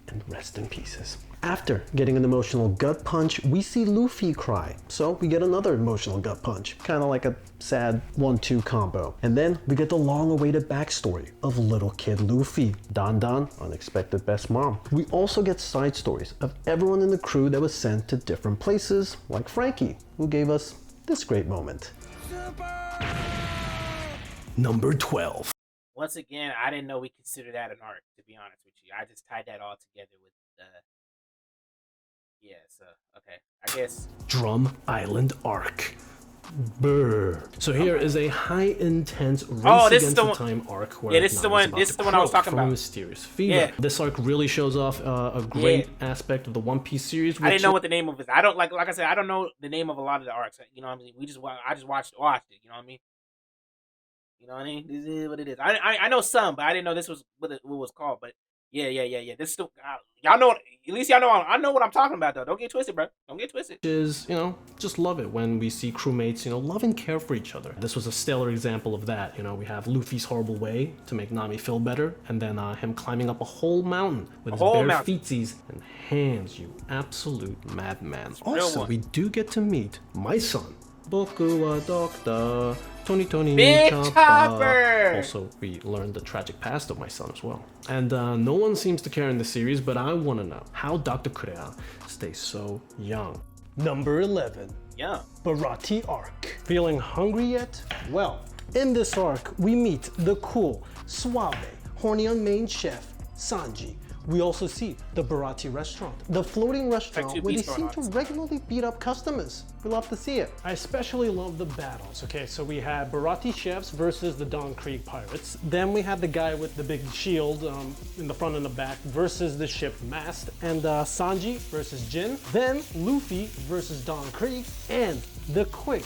And rest in pieces. After getting an emotional gut punch, we see Luffy cry. So we get another emotional gut punch. Kind of like a sad 1-2 combo. And then we get the long-awaited backstory of little kid Luffy. Don Don, unexpected best mom. We also get side stories of everyone in the crew that was sent to different places, like Frankie, who gave us this great moment. Number 12. Once again, I didn't know we consider that an arc, to be honest with you. I just tied that all together with so okay, I guess. Drum Island arc. Brr. So here is a high intense race against the time arc where this is the one I was talking about. Mysterious fever. Yeah. This arc really shows off a great aspect of the One Piece series. I didn't know what the name of it. I don't like I said, I don't know the name of a lot of the arcs. You know what I mean? I just watched it. You know what I mean? You know what I mean? This is what it is. I know some, but I didn't know this was what it was called. But yeah. This still, y'all know. At least y'all know. I know what I'm talking about, though. Don't get twisted, bro. Don't get twisted. Is, you know, just love it when we see crewmates, you know, love and care for each other. This was a stellar example of that. You know, we have Luffy's horrible way to make Nami feel better, and then him climbing up a whole mountain with his bare feetsies and hands. You absolute madman. Also, we do get to meet my son. Boku wa Doctor Tony Big Chopper. Also, we learned the tragic past of my son as well. And no one seems to care in the series, but I want to know how Dr. Kureha stays so young. Number 11. Yum. Bharati arc. Feeling hungry yet? Well, in this arc, we meet the cool, suave, horny on main chef, Sanji. We also see the Bharati restaurant, the floating restaurant where they seem to regularly beat up customers. We love to see it. I especially love the battles. Okay, so we had Bharati chefs versus the Don Krieg pirates. Then we had the guy with the big shield in the front and the back versus the ship mast, and Sanji versus Jin. Then Luffy versus Don Krieg, and the quick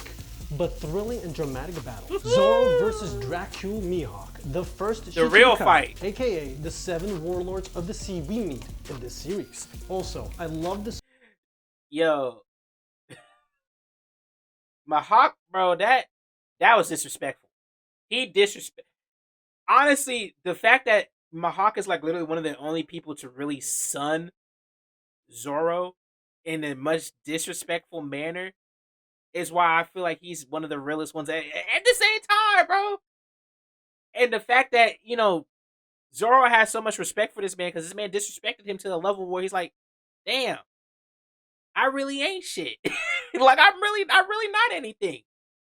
but thrilling and dramatic battle. Zoro versus Dracula Mihawk. The first the real Shichibukai, fight, aka the 7 warlords of the sea we meet in this series. Also, I love this. Yo, Mihawk, bro, that was disrespectful. He disrespect. Honestly, the fact that Mihawk is like literally one of the only people to really sun Zoro in a much disrespectful manner is why I feel like he's one of the realest ones at the same time, bro. And the fact that, you know, Zoro has so much respect for this man because this man disrespected him to the level where he's like, damn, I really ain't shit. Like, I'm really not anything.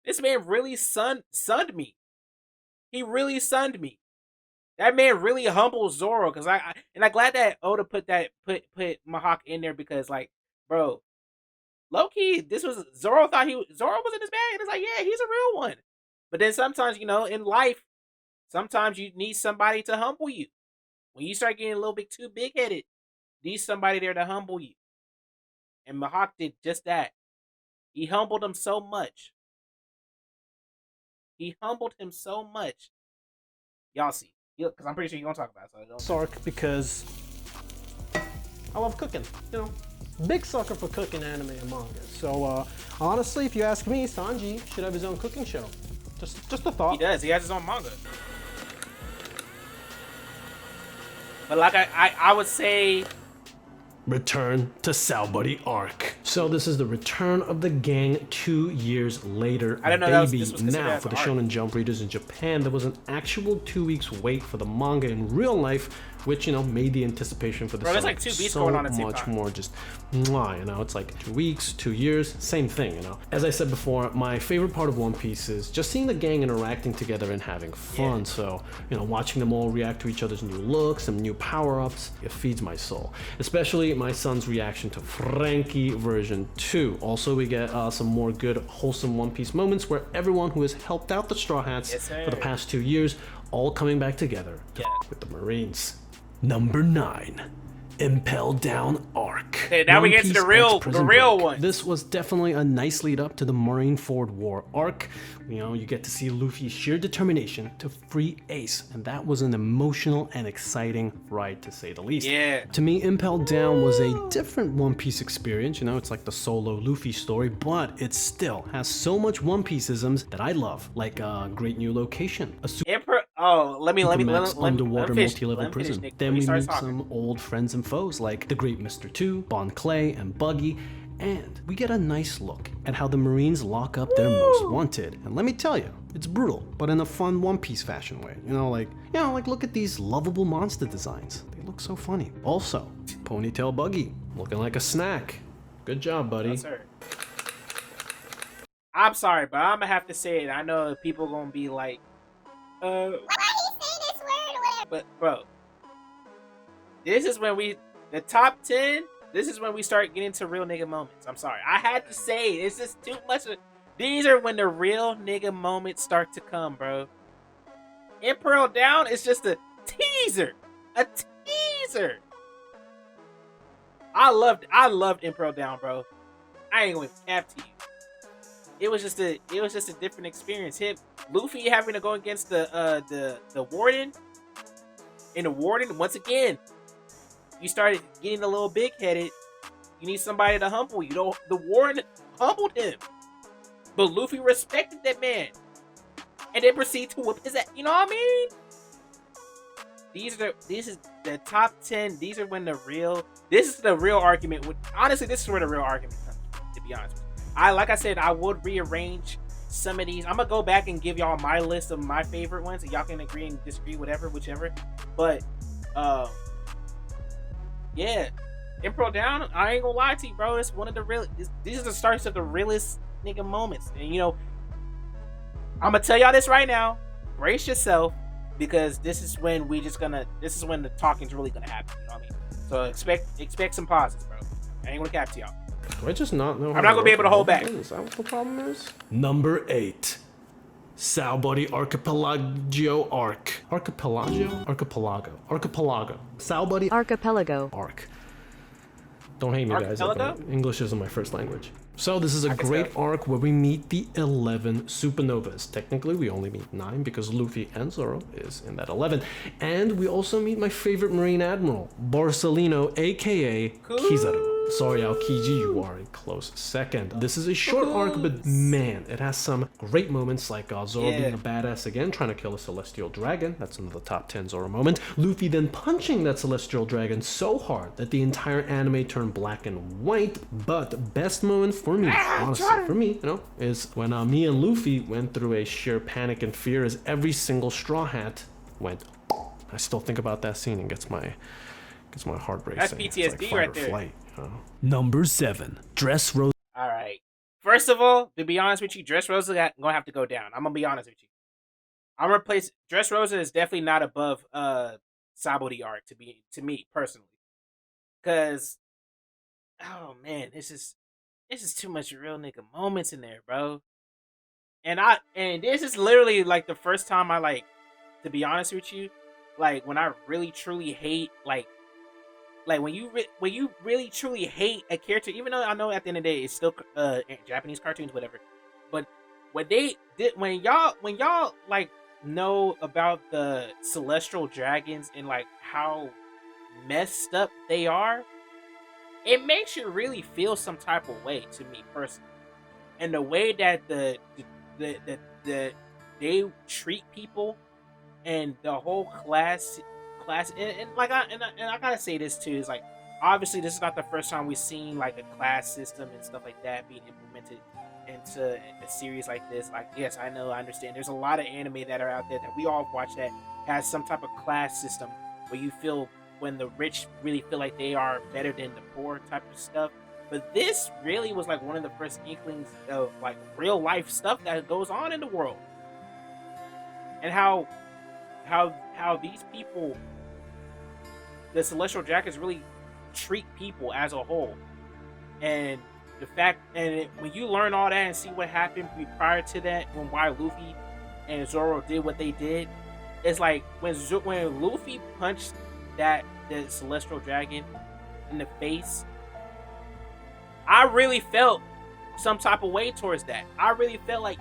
This man really sunned me. He really sunned me. That man really humbled Zoro because I'm glad that Oda put Mihawk in there because, like, bro, low key, this was Zoro thought Zoro was in his bag, and it's like, yeah, he's a real one. But then sometimes, you know, in life, sometimes you need somebody to humble you. When you start getting a little bit too big headed, you need somebody there to humble you. And Mihawk did just that. He humbled him so much. Y'all see, because I'm pretty sure you're gonna talk about it. So Sark because I love cooking. You know, big sucker for cooking anime and manga. So honestly, if you ask me, Sanji should have his own cooking show. Just a thought. He does. He has his own manga. But like I would say, Return to Saobuddy arc. So this is the return of the gang 2 years later. I don't know Baby, this was considered now as for the an arc. Shonen Jump readers in Japan, there was an actual 2 weeks wait for the manga in real life, which, you know, made the anticipation for the Bro, there's arc like 2 beats so going on at the same much time. more just mwah, you know. It's like 2 weeks, 2 years, same thing, you know. As I said before, my favorite part of One Piece is just seeing the gang interacting together and having fun. Yeah. So, you know, watching them all react to each other's new looks and new power-ups, it feeds my soul. Especially my son's reaction to Frankie version 2. Also, we get some more good, wholesome One Piece moments where everyone who has helped out the Straw Hats Yes, sir. for the past 2 years, all coming back together Yeah. with the Marines. Number 9. Impel Down arc. Okay, now we One get to the Piece real X Prison one. Break. This was definitely a nice lead up to the Marineford War arc. You know, you get to see Luffy's sheer determination to free Ace, and that was an emotional and exciting ride to say the least. Yeah. To me, Impel Down was a different One Piece experience. You know, it's like the solo Luffy story, but it still has so much One Piece-isms that I love, like a great new location, a let me underwater finish, multi-level let me finish, prison. Nick, Then before we you start meet talking. some old friends and foes like the Great Mr. 2, Bon Clay, and Buggy, and we get a nice look at how the Marines lock up their most wanted. And let me tell you, it's brutal, but in a fun One Piece fashion way. You know, like look at these lovable monster designs. They look so funny. Also, Ponytail Buggy, looking like a snack. Good job, buddy. Yes, sir. I'm sorry, but I'm gonna have to say it. I know people gonna be like, why he say this word or whatever. But bro, this is when the top 10. This is when we start getting to real nigga moments. I'm sorry, I had to say it. It's just too much. These are when the real nigga moments start to come, bro. Imperial Down is just a teaser. A teaser. I loved Imperial Down, bro. I ain't gonna cap to you. It was just a different experience. Luffy having to go against the warden, and the warden once again. You started getting a little big headed. You need somebody to humble you. The warden humbled him, but Luffy respected that man, and then proceeded to whip his ass. You know what I mean? This is the top 10. These are when this is the real argument. Honestly, this is where the real argument comes from, to be honest with you. Like I said, I would rearrange some of these. I'm gonna go back and give y'all my list of my favorite ones, and y'all can agree and disagree, whichever. But yeah, Impro Down, I ain't gonna lie to you, bro. It's one of the real. These are the starts of the realest nigga moments. And I'm gonna tell y'all this right now. Brace yourself, because this is when the talking's really gonna happen. You know what I mean? So expect some pauses, bro. I ain't gonna cap to y'all. Do I just not know? I'm not gonna be able to hold back. Is that what the problem is? Number 8. Saobody Archipelago Arc. Archipelago. Saobody Archipelago. Arc. Don't hate me, guys. Archipelago? English isn't my first language. So this is a great arc where we meet the 11 supernovas. Technically, we only meet 9 because Luffy and Zoro is in that 11. And we also meet my favorite Marine Admiral, Borsalino, aka Kizaru. Sorry, Aokiji, you are a close second. This is a short arc, but man, it has some great moments like Zoro being a badass again, trying to kill a celestial dragon. That's another top 10 Zoro moment. Luffy then punching that celestial dragon so hard that the entire anime turned black and white. But best moment for me, honestly, for me, is when me and Luffy went through a sheer panic and fear as every single Straw Hat went. I still think about that scene and gets my heart racing. That's PTSD right there. Flight, Number 7, Dressrosa. All right. First of all, to be honest with you, Dressrosa gonna have to go down. I'm gonna be honest with you. I'm gonna replace Dressrosa is definitely not above Saobody arc to me personally, because oh man, this is too much real nigga moments in there, bro. And this is literally like the first time to be honest with you, like when I really truly hate like when you really truly hate a character, even though I know at the end of the day it's still Japanese cartoons, whatever. But when y'all like know about the celestial dragons and like how messed up they are, it makes you really feel some type of way to me personally. And the way that they treat people and the whole class and I gotta say this too, is like obviously this is not the first time we've seen like a class system and stuff like that being implemented into a series like this. Like, yes, I understand there's a lot of anime that are out there that we all watch that has some type of class system where you feel when the rich really feel like they are better than the poor type of stuff. But this really was like one of the first inklings of like real life stuff that goes on in the world, and how these people, the celestial dragons, really treat people as a whole. And the fact, when you learn all that and see what happened prior to that, why Luffy and Zoro did what they did, it's like when Luffy punched the celestial dragon in the face, I really felt some type of way towards that. I really felt like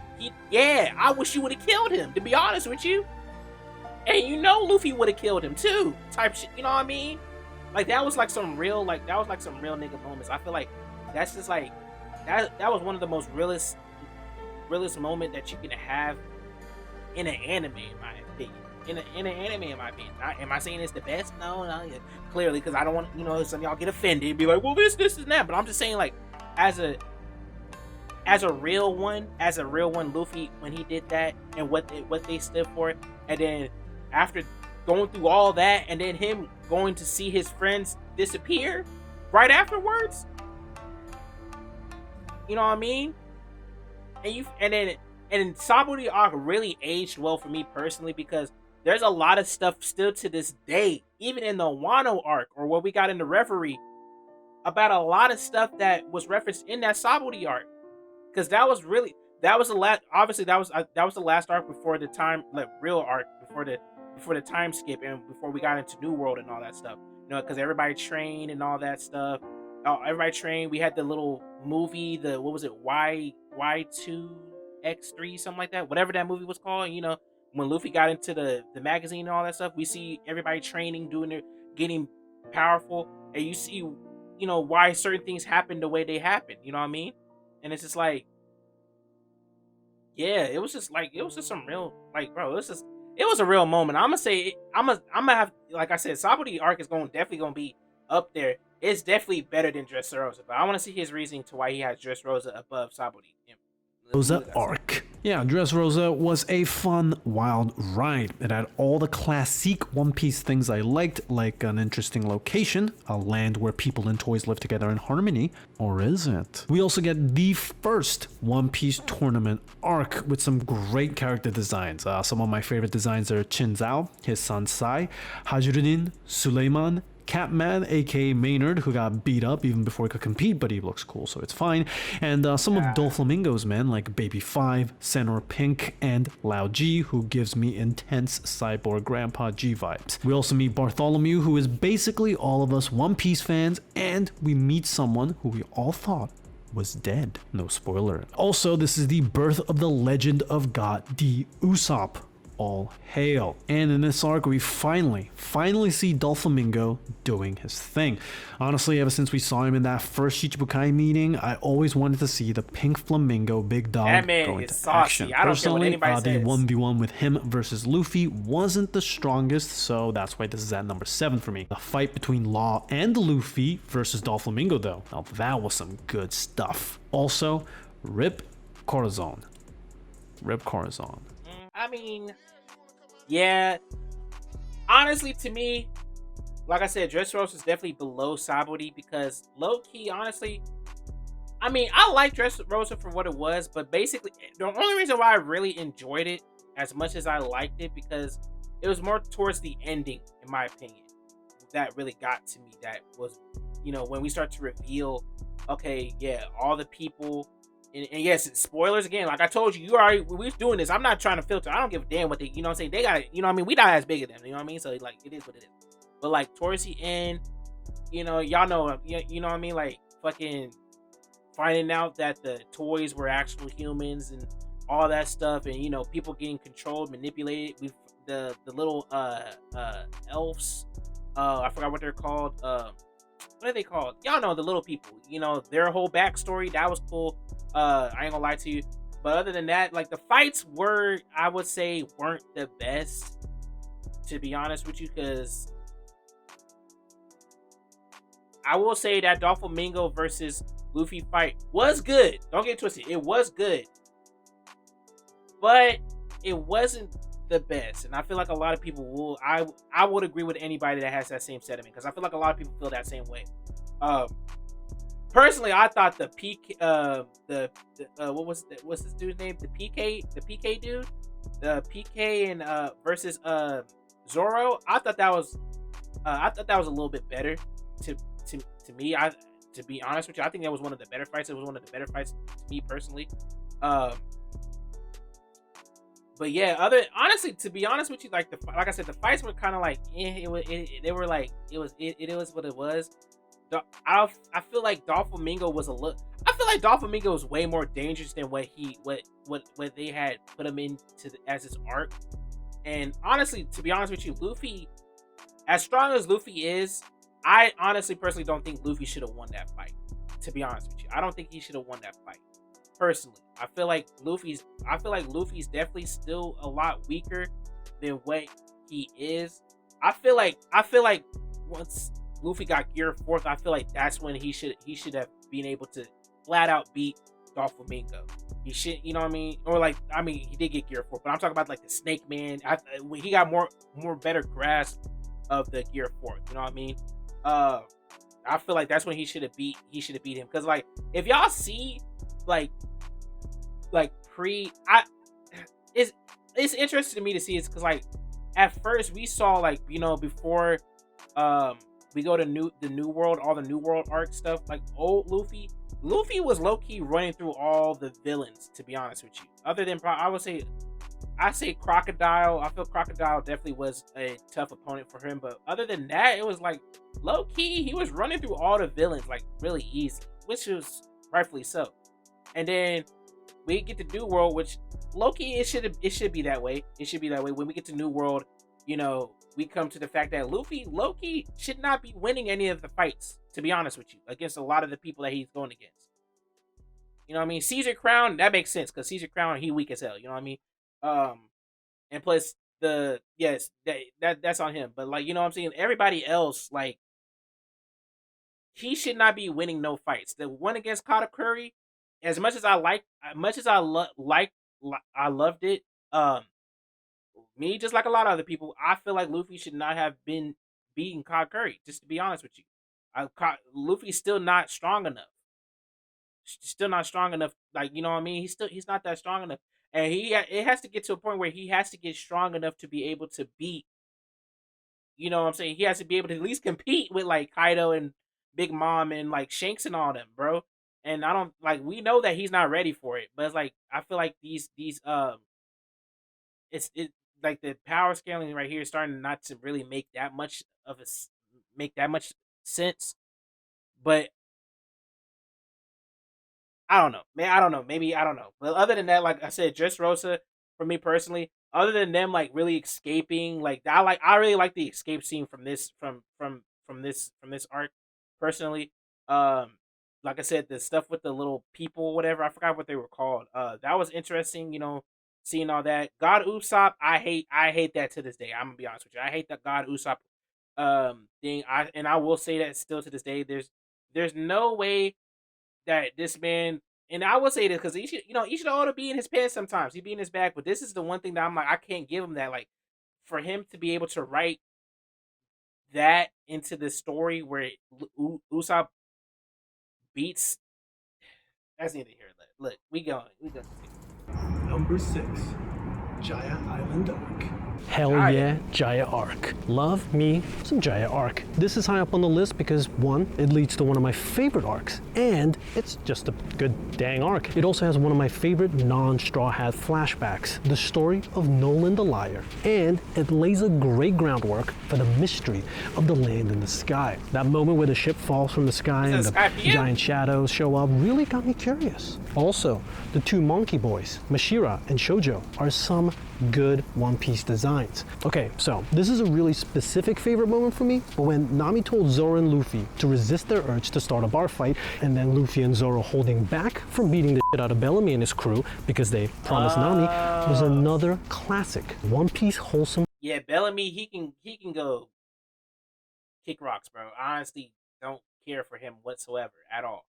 I wish you would have killed him, to be honest with you. And Luffy would have killed him too, type shit. You know what I mean? Like that was like some real nigga moments. I feel like that's just like that was one of the most realest moment that you can have in an anime, in my opinion. In an anime, in my opinion. Am I saying it's the best? No, clearly, because I don't want some of y'all get offended and be like, well, this and that. But I'm just saying, like, as a real one, Luffy, when he did that and what they stood for, and then after going through all that, and then him going to see his friends disappear right afterwards, you know what I mean? And Saobody arc really aged well for me personally, because there's a lot of stuff still to this day, even in the Wano arc or what we got in the Reverie, about a lot of stuff that was referenced in that Saobody arc, because that was the last. Obviously, that was the last arc before the time, like real arc before the time skip and before we got into New World and all that stuff. Because everybody trained and all that stuff. Everybody trained. We had the little movie, what was it, Y2X3, something like that. Whatever that movie was called. When Luffy got into the magazine and all that stuff, we see everybody training, getting powerful, and you see, why certain things happen the way they happen. You know what I mean? And it's just like, yeah, it was just some real, like, bro, it was a real moment. I'm gonna have, like I said, Saobody arc is definitely gonna be up there. It's definitely better than Dressrosa, but I want to see his reasoning to why he has Dressrosa above Saobody. Rosa arc. Yeah, Dressrosa was a fun, wild ride. It had all the classic One Piece things I liked, like an interesting location, a land where people and toys live together in harmony. Or is it? We also get the first One Piece tournament arc with some great character designs. Some of my favorite designs are Chin Zhao, his son Sai, Hajiruddin, Suleiman, Catman, aka Maynard, who got beat up even before he could compete, but he looks cool, so it's fine. And some of Doflamingo's men, like Baby 5, Senor Pink, and Lao G, who gives me intense cyborg Grandpa G vibes. We also meet Bartholomew, who is basically all of us One Piece fans, and we meet someone who we all thought was dead. No spoiler. Also, this is the birth of the legend of God, the Usopp. All hail. And in this arc, we finally see Doflamingo doing his thing. Honestly, ever since we saw him in that first Shichibukai meeting, I always wanted to see the pink flamingo big dog go into action. I don't care what anybody the says. 1v1 with him versus Luffy wasn't the strongest, so that's why this is at number 7 for me. The fight between Law and Luffy versus Doflamingo, though, now that was some good stuff. Also, Rip Corazon. Rip Corazon. I mean, yeah. Honestly, to me, like I said, Dressrosa is definitely below Sabaody because low-key, honestly, I mean, I like Dressrosa for what it was, but basically, the only reason why I really enjoyed it as much as I liked it because it was more towards the ending, in my opinion, that really got to me. That was, when we start to reveal, okay, yeah, all the people. And yes, spoilers again. Like I told you, we're doing this. I'm not trying to filter. I don't give a damn what they, you know what I'm saying? They got it, we not as big as them, you know what I mean? So like, it is what it is. But like towards the end, y'all know, you know what I mean? Like fucking finding out that the toys were actual humans and all that stuff, and people getting controlled, manipulated. We the little elves, I forgot what they're called. What are they called? Y'all know the little people. Their whole backstory, that was cool. I ain't gonna lie to you. But other than that, like the fights were, I would say, weren't the best, to be honest with you, because I will say that Doflamingo versus Luffy fight was good. Don't get twisted. It was good. But it wasn't the best. And I feel like a lot of people will, I would agree with anybody that has that same sentiment, because I feel like a lot of people feel that same way. Personally, I thought the PK, what's this dude's name? The PK dude, the PK and versus Zoro. I thought that was a little bit better to me. To be honest with you, I think that was one of the better fights. It was one of the better fights to me personally. But yeah, honestly, to be honest with you, like I said, the fights were kind of like they were like it was what it was. I feel like Doflamingo was I feel like Doflamingo was way more dangerous than what they had put him into as his arc. And honestly, to be honest with you, Luffy, as strong as Luffy is, I honestly personally don't think Luffy should have won that fight. To be honest with you, I don't think he should have won that fight. Personally, I feel like Luffy's definitely still a lot weaker than what he is. I feel like once Luffy got Gear 4th, I feel like that's when he should have been able to flat out beat Doflamingo. He should, you know what I mean? Or like, I mean, he did get Gear 4th, but I'm talking about like the Snake Man. When he got more better grasp of the Gear 4th, you know what I mean? I feel like that's when he should have beat him. Because like, if y'all see like it's interesting to me to see it, because like at first we saw like, before we go to the new world, all the new world arc stuff, like old Luffy was low-key running through all the villains, to be honest with you. Other than I say Crocodile. I feel Crocodile definitely was a tough opponent for him, but other than that, it was like low-key he was running through all the villains like really easy, which was rightfully so. And then we get to New World, which low-key it should be that way. It should be that way. When we get to New World, we come to the fact that Luffy low-key should not be winning any of the fights, to be honest with you, against a lot of the people that he's going against. You know what I mean? Caesar Crown, that makes sense, because Caesar Crown, he weak as hell, you know what I mean? And plus that's on him. But like, you know what I'm saying? Everybody else, like, he should not be winning no fights. The one against Katakuri, as much as much as I loved it. Me, just like a lot of other people, I feel like Luffy should not have been beating Cod Curry. Just to be honest with you, Luffy's still not strong enough. Still not strong enough. Like, you know what I mean? He's not that strong enough, and it has to get to a point where he has to get strong enough to be able to beat. You know what I'm saying? He has to be able to at least compete with like Kaido and Big Mom and like Shanks and all them, bro. And I don't like we know that he's not ready for it, but it's like I feel like these it like the power scaling right here is starting not to really make that much make that much sense. But I don't know, man. I don't know. Maybe I don't know. But other than that, like I said, Dressrosa for me personally. Other than them, like really escaping, I really like the escape scene from this from this arc personally. Um, like I said, the stuff with the little people, whatever I forgot what they were called. That was interesting. You know, seeing all that. God Usopp, I hate that to this day. I'm gonna be honest with you. I hate the God Usopp thing. I will say that still to this day. There's no way that this man, and I will say this because he should ought to be in his pants sometimes. He be in his bag, but this is the one thing that I'm like, I can't give him that. Like, for him to be able to write that into the story where Usopp beats, that's neither here. Look, we going. Number 6. Jaya Island Arc. Hell Jaya. yeah, Jaya Arc. Love me some Jaya Arc. This is high up on the list because one, it leads to one of my favorite arcs, and it's just a good dang arc. It also has one of my favorite non-Straw Hat flashbacks, the story of Nolan the Liar, and it lays a great groundwork for the mystery of the land in the sky. That moment where the ship falls from the sky and the giant shadows show up really got me curious. Also, the two monkey boys, Mashira and Shoujo, are some good One Piece designs. Okay, so this is a really specific favorite moment for me, but when Nami told Zoro and Luffy to resist their urge to start a bar fight, and then Luffy and Zoro holding back from beating the shit out of Bellamy and his crew because they promised Nami, was another classic One Piece wholesome. Yeah, Bellamy, he can go kick rocks, bro. I honestly don't care for him whatsoever at all.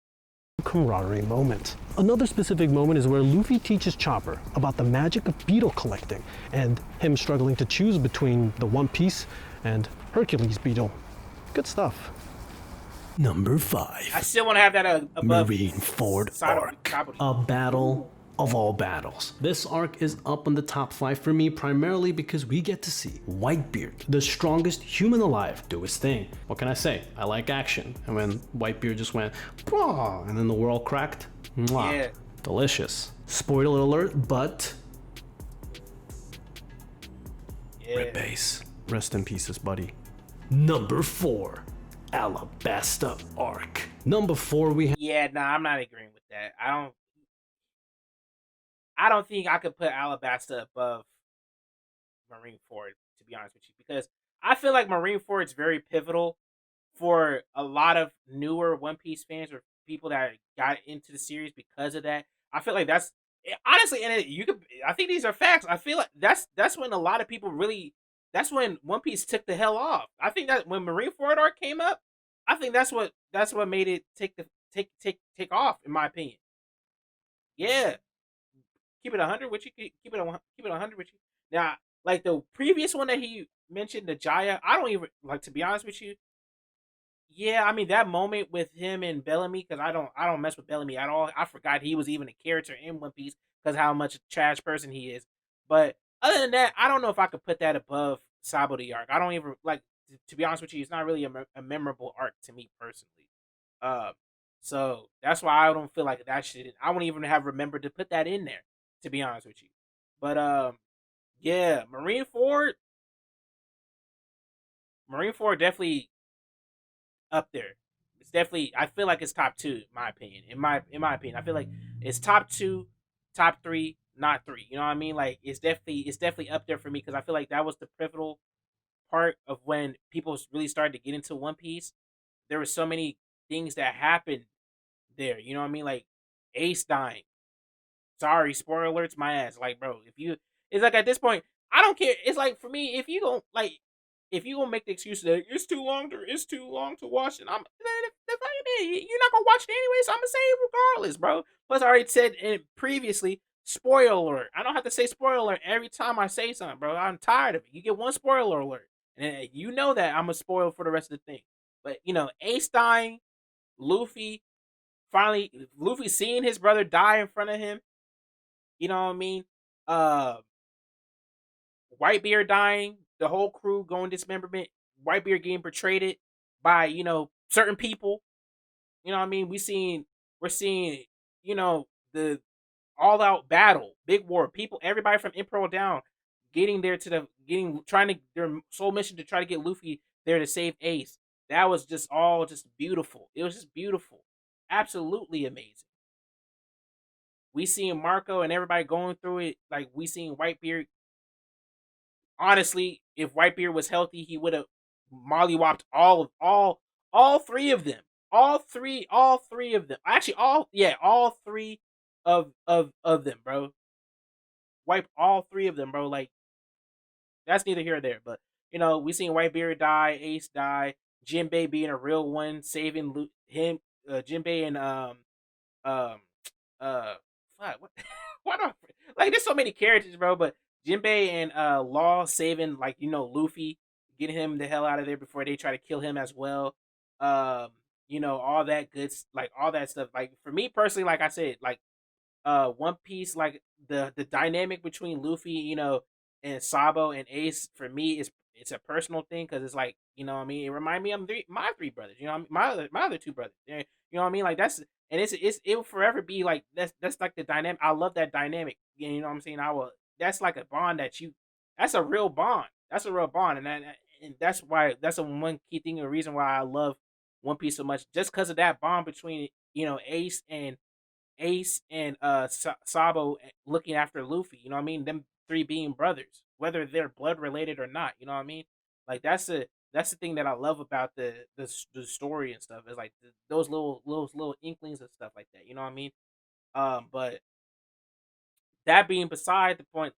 Camaraderie moment. Another specific moment is where Luffy teaches Chopper about the magic of beetle collecting and him struggling to choose between the One Piece and Hercules beetle. Good stuff. Number 5. I still want to have that above Marineford Sado- Arc. Sado- A battle of all battles. This arc is up on the top 5 for me, primarily because we get to see Whitebeard, the strongest human alive, do his thing. What can I say? I like action. And when Whitebeard just went, "Bwah," and then the world cracked, mwah, Yeah. delicious. Spoiler alert, but Yeah. Rip Base. Rest in pieces, buddy. Number 4, Alabasta Arc. Number 4, we have Yeah, nah, I'm not agreeing with that. I don't think I could put Alabasta above Marineford, to be honest with you, because I feel like Marineford is very pivotal for a lot of newer One Piece fans or people that got into the series because of that. I feel like honestly, and you could. I think these are facts. I feel like that's when a lot of people really. That's when One Piece took the hell off. I think that when Marineford arc came up, I think that's what made it take off, in my opinion. Yeah, keep it 100 with you. Keep it 100 with you. Now, like the previous one that he mentioned, the Jaya, I don't even like, to be honest with you. Yeah, I mean that moment with him and Bellamy, because I don't mess with Bellamy at all. I forgot he was even a character in One Piece because how much a trash person he is. But other than that, I don't know if I could put that above Sabo the arc. I don't even like, to be honest with you. It's not really a memorable arc to me personally. Um, so that's why I don't feel like that should. I wouldn't even have remembered to put that in there, to be honest with you. But yeah, Marine Ford definitely up there. It's definitely. I feel like it's top two, in my opinion. In my opinion, I feel like it's top two, top three, not three. You know what I mean? Like it's definitely up there for me because I feel like that was the pivotal part of when people really started to get into One Piece. There were so many things that happened there. You know what I mean? Like Ace dying. Sorry, spoiler alerts, my ass. Like, bro, if you, it's like at this point, I don't care. It's like for me, if you don't like. if you gonna make the excuse that it's too long to watch, and you're not gonna watch it anyway, so I'm gonna say it regardless, bro. Plus, I already said it previously. Spoiler alert! I don't have to say spoiler alert every time I say something, bro. I'm tired of it. You get one spoiler alert, and you know that I'm gonna spoil for the rest of the thing. But Ace dying, Luffy Luffy seeing his brother die in front of him. You know what I mean? Uh, Whitebeard dying, the whole crew going dismemberment, Whitebeard getting betrayed by, certain people. You know what I mean? We're seeing, the all out battle, big war, people, everybody from Imperial down getting there trying to their sole mission to try to get Luffy there to save Ace. That was just beautiful. It was just beautiful. Absolutely amazing. We seen Marco and everybody going through it. Like we seen Whitebeard. Honestly, if Whitebeard was healthy, he would have mollywopped all three of them. All three of them. Actually, all three of them, bro. Wipe all three of them, bro. Like that's neither here or there. But we seen Whitebeard die, Ace die, Jinbei being a real one, saving him, Jinbei and um fuck, what why do like there's so many characters, bro, but Jinbei and Law saving Luffy, getting him the hell out of there before they try to kill him as well. All that like all that stuff. Like for me personally, like I said, like One Piece, like the dynamic between Luffy, and Sabo and Ace for me is it's a personal thing because it's like what I mean. It remind me of my three brothers. You know what I mean? My other two brothers. You know what I mean? Like that's and it will forever be like that's like the dynamic. I love that dynamic. You know what I'm saying? I will. That's like a bond that's a real bond. That's a real bond, and that's why that's a one key thing, a reason why I love One Piece so much, just because of that bond between Ace and Sabo looking after Luffy. You know what I mean? Them three being brothers, whether they're blood related or not. You know what I mean? Like that's the thing that I love about the story and stuff. Is like those little inklings and stuff like that. You know what I mean? But that being beside the point,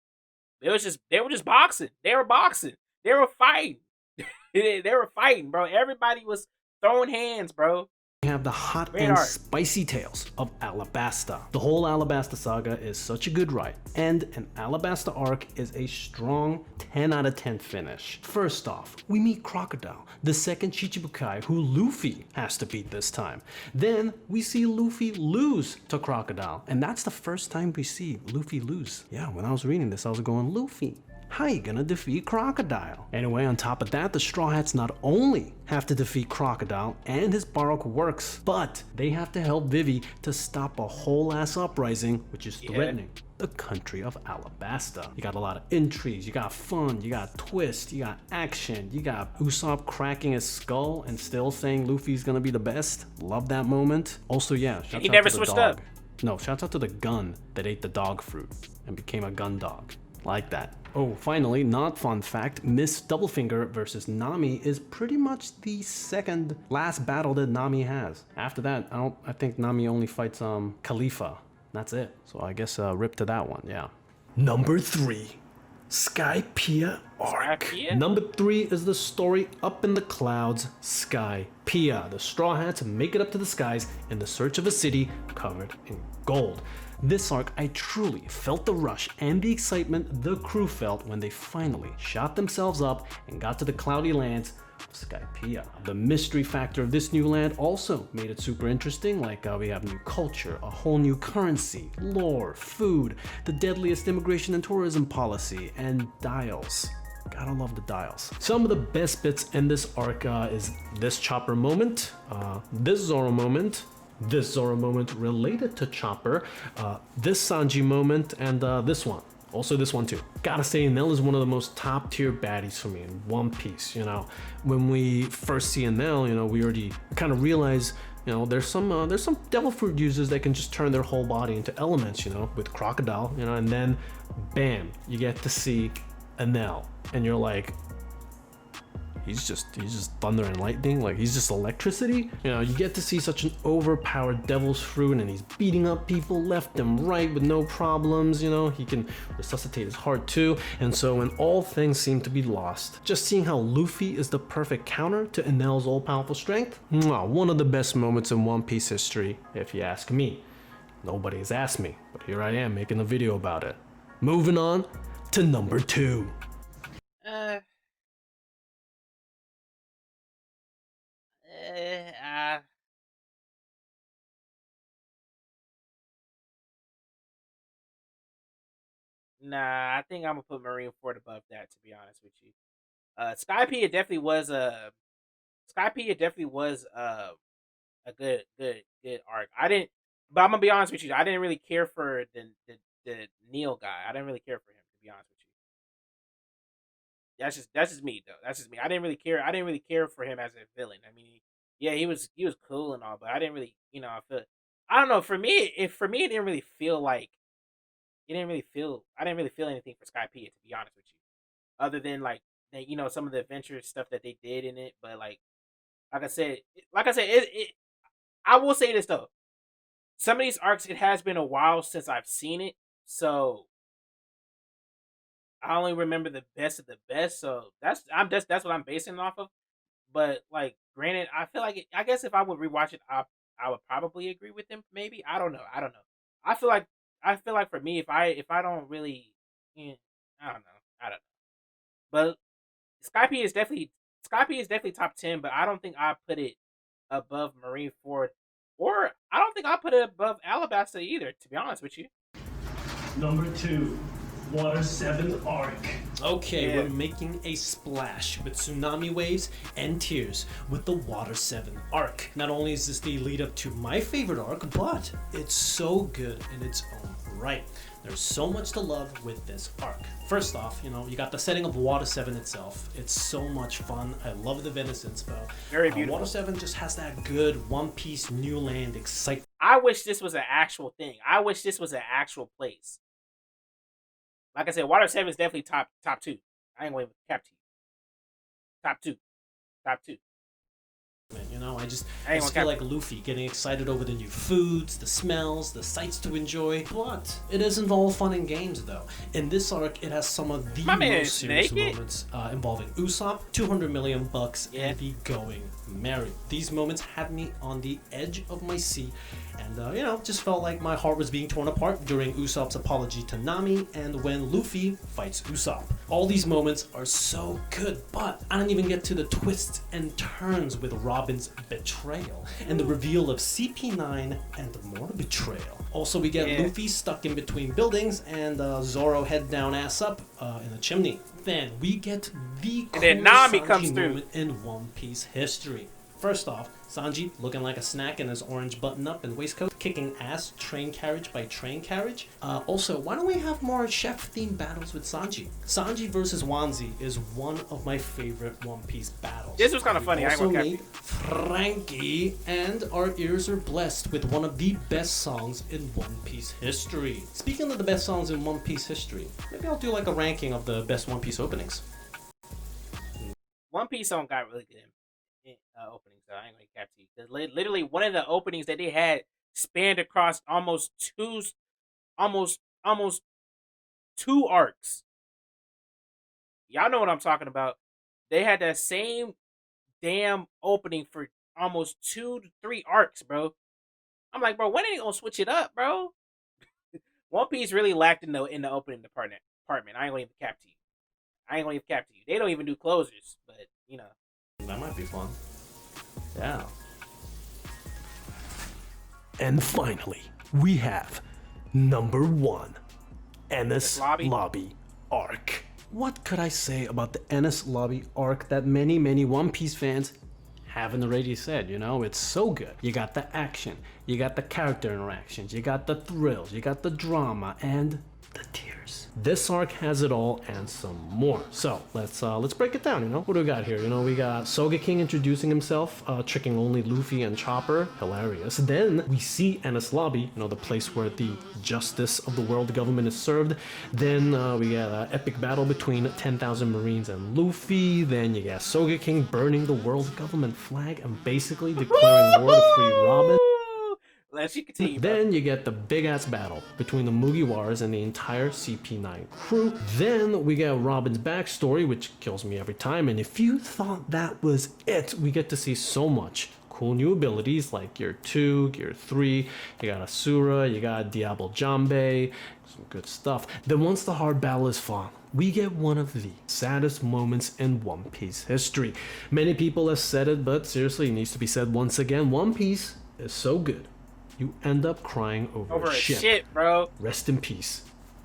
they were just boxing. They were boxing. They were fighting. They were fighting, bro. Everybody was throwing hands, bro. We have the hot Great and art. spicy tales of Alabasta. The whole Alabasta saga is such a good ride, and an Alabasta arc is a strong 10 out of 10 finish. First off, we meet Crocodile, the second Chichibukai who Luffy has to beat this time. Then we see Luffy lose to Crocodile, and that's the first time we see Luffy lose. Yeah, when I was reading this, I was going, Luffy, how you gonna defeat Crocodile? Anyway, on top of that, the Straw Hats not only have to defeat Crocodile and his Baroque works, but they have to help Vivi to stop a whole ass uprising, which is threatening the country of Alabasta. You got a lot of intrigues, you got fun, you got twist, you got action, you got Usopp cracking his skull and still saying Luffy's gonna be the best. Love that moment. Also, yeah, shouts He out never to the switched dog. up. No, shouts out to the gun that ate the dog fruit and became a gun dog. Like that. Oh, finally, not fun fact, Miss Doublefinger versus Nami is pretty much the second last battle that Nami has. After that, I think Nami only fights Khalifa. That's it. So I guess rip to that one, yeah. Number 3. Skypiea arc. Skypiea? Number 3 is the story Up in the Clouds, Skypiea. The Straw Hats make it up to the skies in the search of a city covered in gold. This arc, I truly felt the rush and the excitement the crew felt when they finally shot themselves up and got to the cloudy lands of Skypiea. The mystery factor of this new land also made it super interesting, like we have new culture, a whole new currency, lore, food, the deadliest immigration and tourism policy, and dials. Gotta love the dials. Some of the best bits in this arc is this Chopper moment, this Zoro moment, this Zoro moment related to Chopper, this Sanji moment, and this one. Also this one too. Gotta say, Enel is one of the most top tier baddies for me in One Piece, When we first see Enel, we already kind of realize, there's some devil fruit users that can just turn their whole body into elements, with Crocodile, and then bam, you get to see Enel, and you're like, he's just thunder and lightning, like he's just electricity. You know, you get to see such an overpowered devil's fruit, and he's beating up people left and right with no problems. You know, he can resuscitate his heart too. And so when all things seem to be lost, just seeing how Luffy is the perfect counter to Enel's all-powerful strength, one of the best moments in One Piece history, if you ask me. Nobody has asked me, but here I am making a video about it. Moving on to number 2. Uh, nah, I think I'm gonna put Marineford above that. To be honest with you, Skypiea definitely was a good arc. I didn't, but I'm gonna be honest with you. I didn't really care for the Neil guy. I didn't really care for him, to be honest with you. That's just me though. That's just me. I didn't really care. I didn't really care for him as a villain. I mean, yeah, he was cool and all, but I didn't really, I feel. I don't know. For me, it didn't really feel like it didn't really feel. I didn't really feel anything for Skypiea, to be honest with you, other than like some of the adventure stuff that they did in it. But like I said, I will say this though. Some of these arcs, it has been a while since I've seen it, so I only remember the best of the best. So that's what I'm basing it off of. But like, granted, I feel like I guess if I would rewatch it, I would probably agree with him. Maybe I don't know. I don't know. I feel like for me, if I don't really, I don't know. I don't know. But Skype is definitely top 10. But I don't think I put it above Marineford, or I don't think I put it above Alabasta either. To be honest with you. Number 2, Water 7 arc. Okay, Yeah. we're making a splash with tsunami waves and tears with the Water 7 arc. Not only is this the lead up to my favorite arc, but it's so good in its own right. There's so much to love with this arc. First off, you got the setting of Water 7 itself. It's so much fun. I love the Venison spell. Very beautiful. Water 7 just has that good One Piece New Land excitement. I wish this was an actual thing. I wish this was an actual place. Like I said, Water 7 is definitely top 2. I ain't going to cap to you. Top 2. Top 2. I just I ain't gonna feel cap like Luffy getting excited over the new foods, the smells, the sights to enjoy. But it isn't all fun and games though. In this arc, it has some of the My man most is serious naked. moments involving Usopp, 200 million bucks, Yeah. and the going married. These moments had me on the edge of my seat, and just felt like my heart was being torn apart during Usopp's apology to Nami and when Luffy fights Usopp. All these moments are so good, but I don't even get to the twists and turns with Robin's betrayal and the reveal of CP9 and more betrayal. Also, we get Luffy stuck in between buildings and Zoro head down ass up in a chimney. Then we get the And then coolest Nami Sanji comes through. moment in One Piece history. First off, Sanji looking like a snack in his orange button-up and waistcoat, kicking ass train carriage by train carriage. Also, why don't we have more chef-themed battles with Sanji? Sanji versus Wanzi is one of my favorite One Piece battles. This was kind of We funny. I ain't also gonna cap made you. Frankie, and our ears are blessed with one of the best songs in One Piece history. Speaking of the best songs in One Piece history, maybe I'll do like a ranking of the best One Piece openings. One Piece song got really good openings, so I ain't gonna cap to you. Because literally, one of the openings that they had spanned across almost two arcs. Y'all know what I'm talking about. They had that same damn opening for almost 2 to 3 arcs, bro. I'm like, bro, when are they gonna switch it up, bro? One Piece really lacked in the opening department. I ain't gonna even cap to you. They don't even do closers, but That might be fun. Yeah. And finally, we have number 1, Ennis Lobby? Lobby arc. What could I say about the Ennis Lobby arc that many One Piece fans haven't already said? It's so good. You got the action, you got the character interactions, you got the thrills, you got the drama, and the tears. This arc has it all and some more. So let's break it down. What do we got here? We got Sogeking introducing himself, tricking only Luffy and Chopper. Hilarious. Then we see Enies Lobby, the place where the justice of the world government is served. Then we got an epic battle between 10,000 Marines and Luffy. Then you got Sogeking burning the world government flag and basically declaring war to free Robin. Let's continue. Then you get the big ass battle between the Mugiwaras and the entire CP9 crew. Then we get Robin's backstory, which kills me every time. And if you thought that was it, we get to see so much. Cool new abilities like Gear 2, Gear 3, you got Asura, you got Diablo Jambe, some good stuff. Then once the hard battle is fought, we get one of the saddest moments in One Piece history. Many people have said it, but seriously, it needs to be said once again. One Piece is so good, you end up crying over a ship, bro. Rest in peace,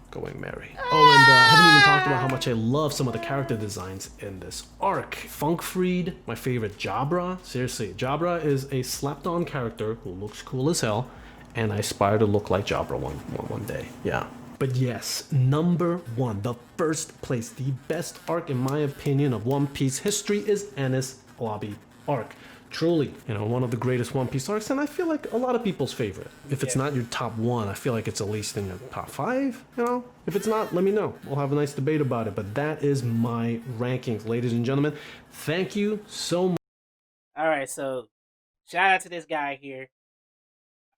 Going Merry. Oh, and I haven't even talked about how much I love some of the character designs in this arc. Funkfried, my favorite Jabra. Seriously, Jabra is a slapped-on character who looks cool as hell, and I aspire to look like Jabra one day. Yeah. But yes, number one, the first place, the best arc in my opinion of One Piece history is Enies Lobby arc. Truly, one of the greatest One Piece arcs, and I feel like a lot of people's favorite. If it's not your top one, I feel like it's at least in your top five, If it's not, let me know. We'll have a nice debate about it, but that is my rankings, ladies and gentlemen. Thank you so much. All right, so shout out to this guy here.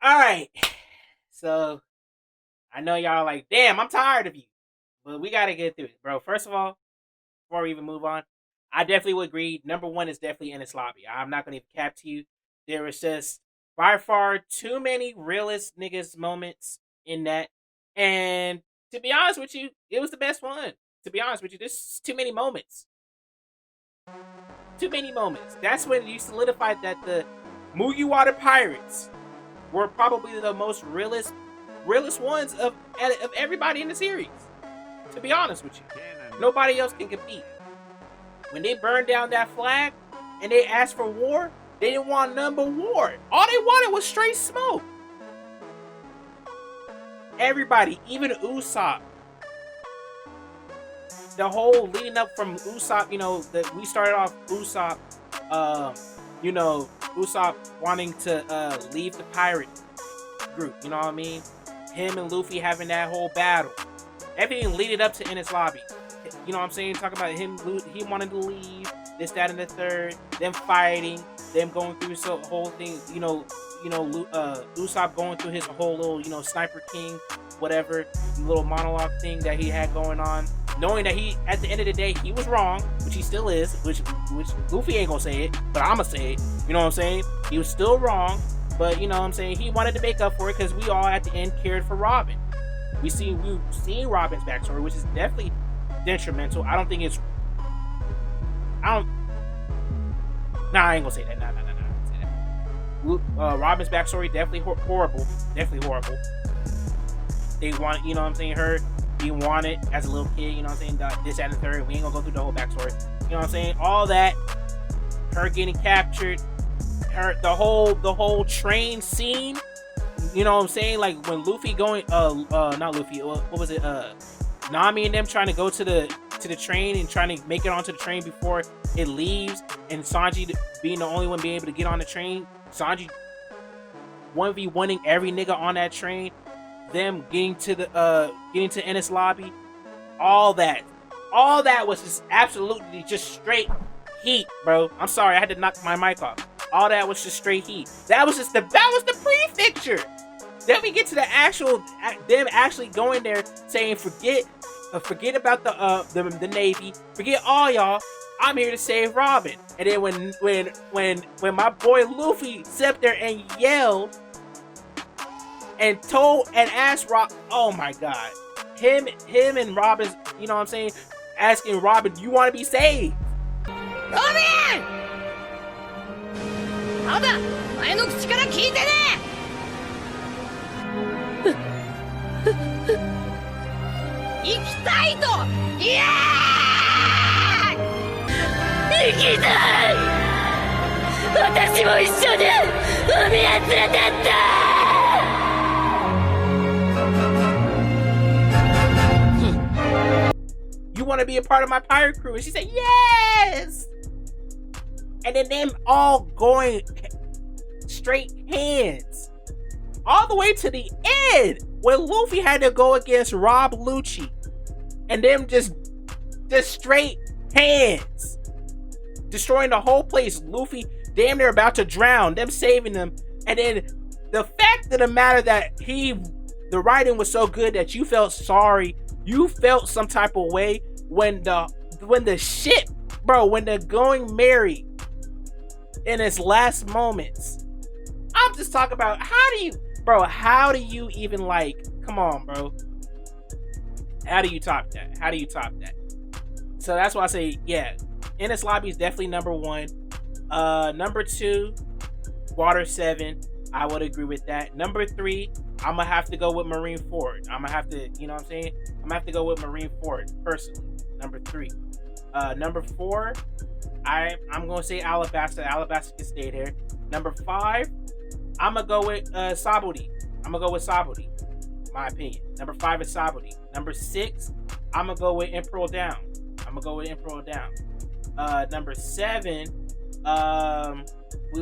All right, so I know y'all are like, damn, I'm tired of you, but we got to get through it, bro. First of all, before we even move on, I definitely would agree. Number one is definitely Enies Lobby. I'm not going to even cap to you. There was just by far too many realist niggas moments in that. And to be honest with you, it was the best one. To be honest with you, there's too many moments. Too many moments. That's when you solidified that the Mugiwara Pirates were probably the most realist ones of everybody in the series. To be honest with you. Nobody else can compete. When they burned down that flag and they asked for war, they didn't want none but war. All they wanted was straight smoke. Everybody, even Usopp. The whole leading up from Usopp, that we started off Usopp, Usopp wanting to leave the pirate group, you know what I mean? Him and Luffy having that whole battle. Everything leading up to Enies Lobby. You know what I'm saying? Talking about him, he wanted to leave, this, that, and the third. Them fighting, them going through this whole thing. Usopp going through his whole little, Sniper King, whatever, little monologue thing that he had going on. Knowing that he, at the end of the day, he was wrong, which he still is, which Luffy ain't gonna say it, but I'ma say it. You know what I'm saying? He was still wrong, but you know what I'm saying? He wanted to make up for it because we all at the end cared for Robin. We've seen Robin's backstory, which is definitely detrimental. I ain't gonna say that. Nah. Robin's backstory definitely horrible. Definitely horrible. They want, you know what I'm saying, her being wanted as a little kid, you know what I'm saying, this, that, and the third. We ain't gonna go through the whole backstory. You know what I'm saying? All that, her getting captured, the whole train scene. You know what I'm saying? Like when Luffy going, not Luffy. What was it? Nami and them trying to go to the train and trying to make it onto the train before it leaves, and Sanji being the only one being able to get on the train. Sanji 1v1ing every nigga on that train. Them getting to Enies Lobby. All that was just absolutely just straight heat, bro. I'm sorry, I had to knock my mic off. All that was just straight heat. That was the prefecture. Then we get to the actual, them actually going there saying, forget about the Navy, forget all y'all. I'm here to save Robin. And then when my boy Luffy sat there and yelled and asked Rob, oh my God, him and Robin's, you know what I'm saying, asking Robin, you want to be saved? Robin! まだ前の口から聞いてね行きたいとイエーイ行きたい私も一緒に海へ連れてって want to be a part of my pirate crew?" And she said, "Yes." And then them all going straight hands all the way to the end when Luffy had to go against Rob Lucci, and them just straight hands, destroying the whole place. Luffy damn near about to drown, them saving them, and then the fact of the matter that the writing was so good that you felt sorry, you felt some type of way when the ship, bro, when they're going Mary in its last moments. I'm just talking about how do you even like, come on, bro. How do you top that? How do you top that? So that's why I say, yeah, Enies Lobby is definitely number one. Number two, Water 7. I would agree with that. Number 3, I'm gonna have to go with Marineford. I'm gonna have to, you know what I'm saying? I'm gonna have to go with Marineford personally. Number 3. Number 4, I'm gonna say Alabasta. Alabasta can stay there. Number 5, I'm gonna go with Sabaody. I'm gonna go with Sabaody. My opinion. Number 5 is Sabaody. Number 6, I'm gonna go with Imperial Down. Number 7,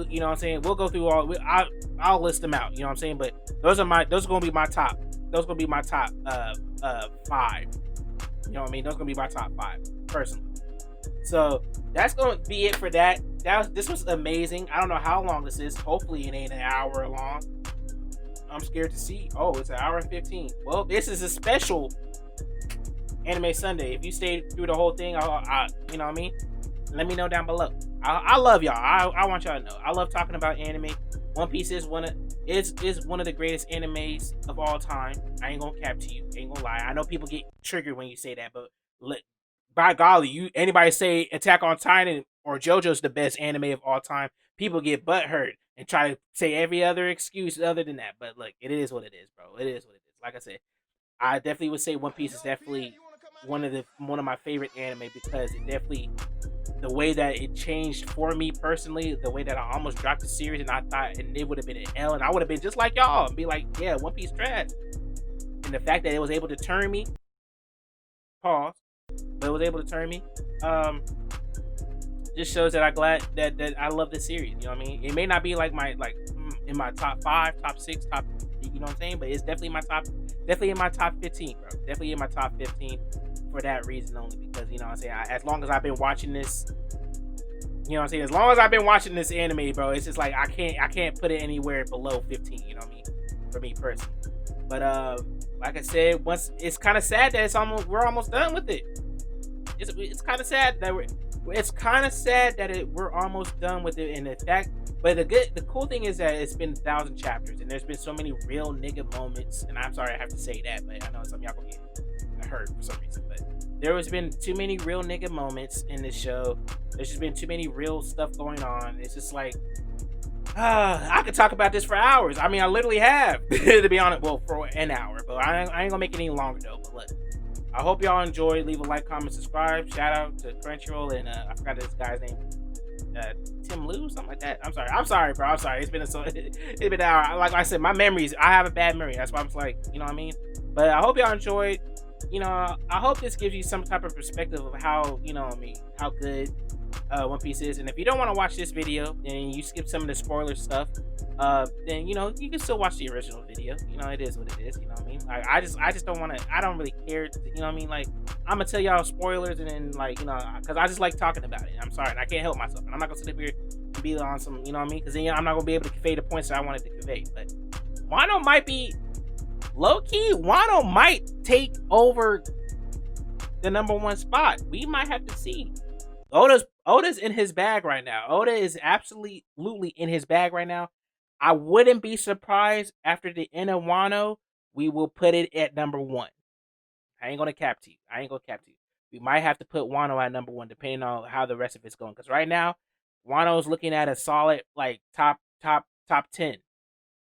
you know what I'm saying? We'll go through all. I'll list them out. You know what I'm saying? But those are gonna be my top. Those are gonna be my top 5. You know what I mean? Those are gonna be my top 5 personally. So that's gonna be it for that. This was amazing. I don't know how long this is. Hopefully it ain't an hour long. I'm scared to see. Oh, it's an hour and 15. Well, this is a special Anime Sunday. If you stayed through the whole thing, you know what I mean? Let me know down below. I love y'all. I want y'all to know. I love talking about anime. One Piece is one of the greatest animes of all time. I ain't gonna cap to you. Ain't gonna lie. I know people get triggered when you say that, but by golly, anybody say Attack on Titan or JoJo's the best anime of all time, people get butthurt and try to say every other excuse other than that. But look, it is what it is, bro. It is what it is. Like I said, I definitely would say One Piece is definitely one of my favorite anime because it definitely, the way that it changed for me personally, the way that I almost dropped the series and I thought and it would have been an L and I would have been just like y'all and be like, yeah, One Piece trash. And the fact that it was able to turn me, pause, but it was able to turn me, just shows that I'm glad that I love this series. You know what I mean? It may not be like in my top 5, top 6, top, you know what I'm saying? But it's definitely in my top 15, bro. Definitely in my top 15 for that reason only because, you know what I'm saying, as long as I've been watching this, you know what I'm saying, as long as I've been watching this anime, bro, it's just like I can't put it anywhere below 15, you know what I mean, for me personally. But like I said, once it's kind of sad that we're almost done with it. It's kind of sad that we're almost done with it, and the fact, but the cool thing is that it's been 1,000 chapters, and there's been so many real nigga moments. And I'm sorry I have to say that, but I know some of y'all gonna get hurt for some reason. But there has been too many real nigga moments in this show. There's just been too many real stuff going on. It's just like, I could talk about this for hours. I mean, I literally have to be honest. Well, for an hour, but I ain't gonna make it any longer though. But look, I hope y'all enjoyed. Leave a like, comment, subscribe. Shout out to Crunchyroll and I forgot this guy's name. Tim Lou, something like that. I'm sorry, bro. I'm sorry. It's been an hour. Like I said, my memories. I have a bad memory. That's why I'm like, you know what I mean. But I hope y'all enjoyed. You know, I hope this gives you some type of perspective of how, you know what I mean, how good One Piece is. And if you don't want to watch this video and you skip some of the spoiler stuff, then, you know, you can still watch the original video. You know, it is what it is. You know what I mean? Like, I just don't want to. I don't really care. You know what I mean? Like, I'm gonna tell y'all spoilers and then, like, you know, because I just like talking about it. I'm sorry, and I can't help myself. And I'm not gonna sit up here and be on some, you know what I mean? Because then I'm not gonna be able to convey the points that I wanted to convey. But Wano might be low key. Wano might take over the #1 spot. We might have to see. Oda's in his bag right now. Oda is absolutely in his bag right now. I wouldn't be surprised after the end of Wano, we will put it at #1. I ain't gonna cap to you. We might have to put Wano at #1 depending on how the rest of it's going. Because right now, Wano's looking at a solid like top 10,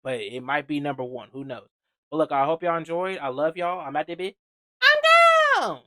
but it might be #1. Who knows? But look, I hope y'all enjoyed. I love y'all. I'm at the bit. I'm gone.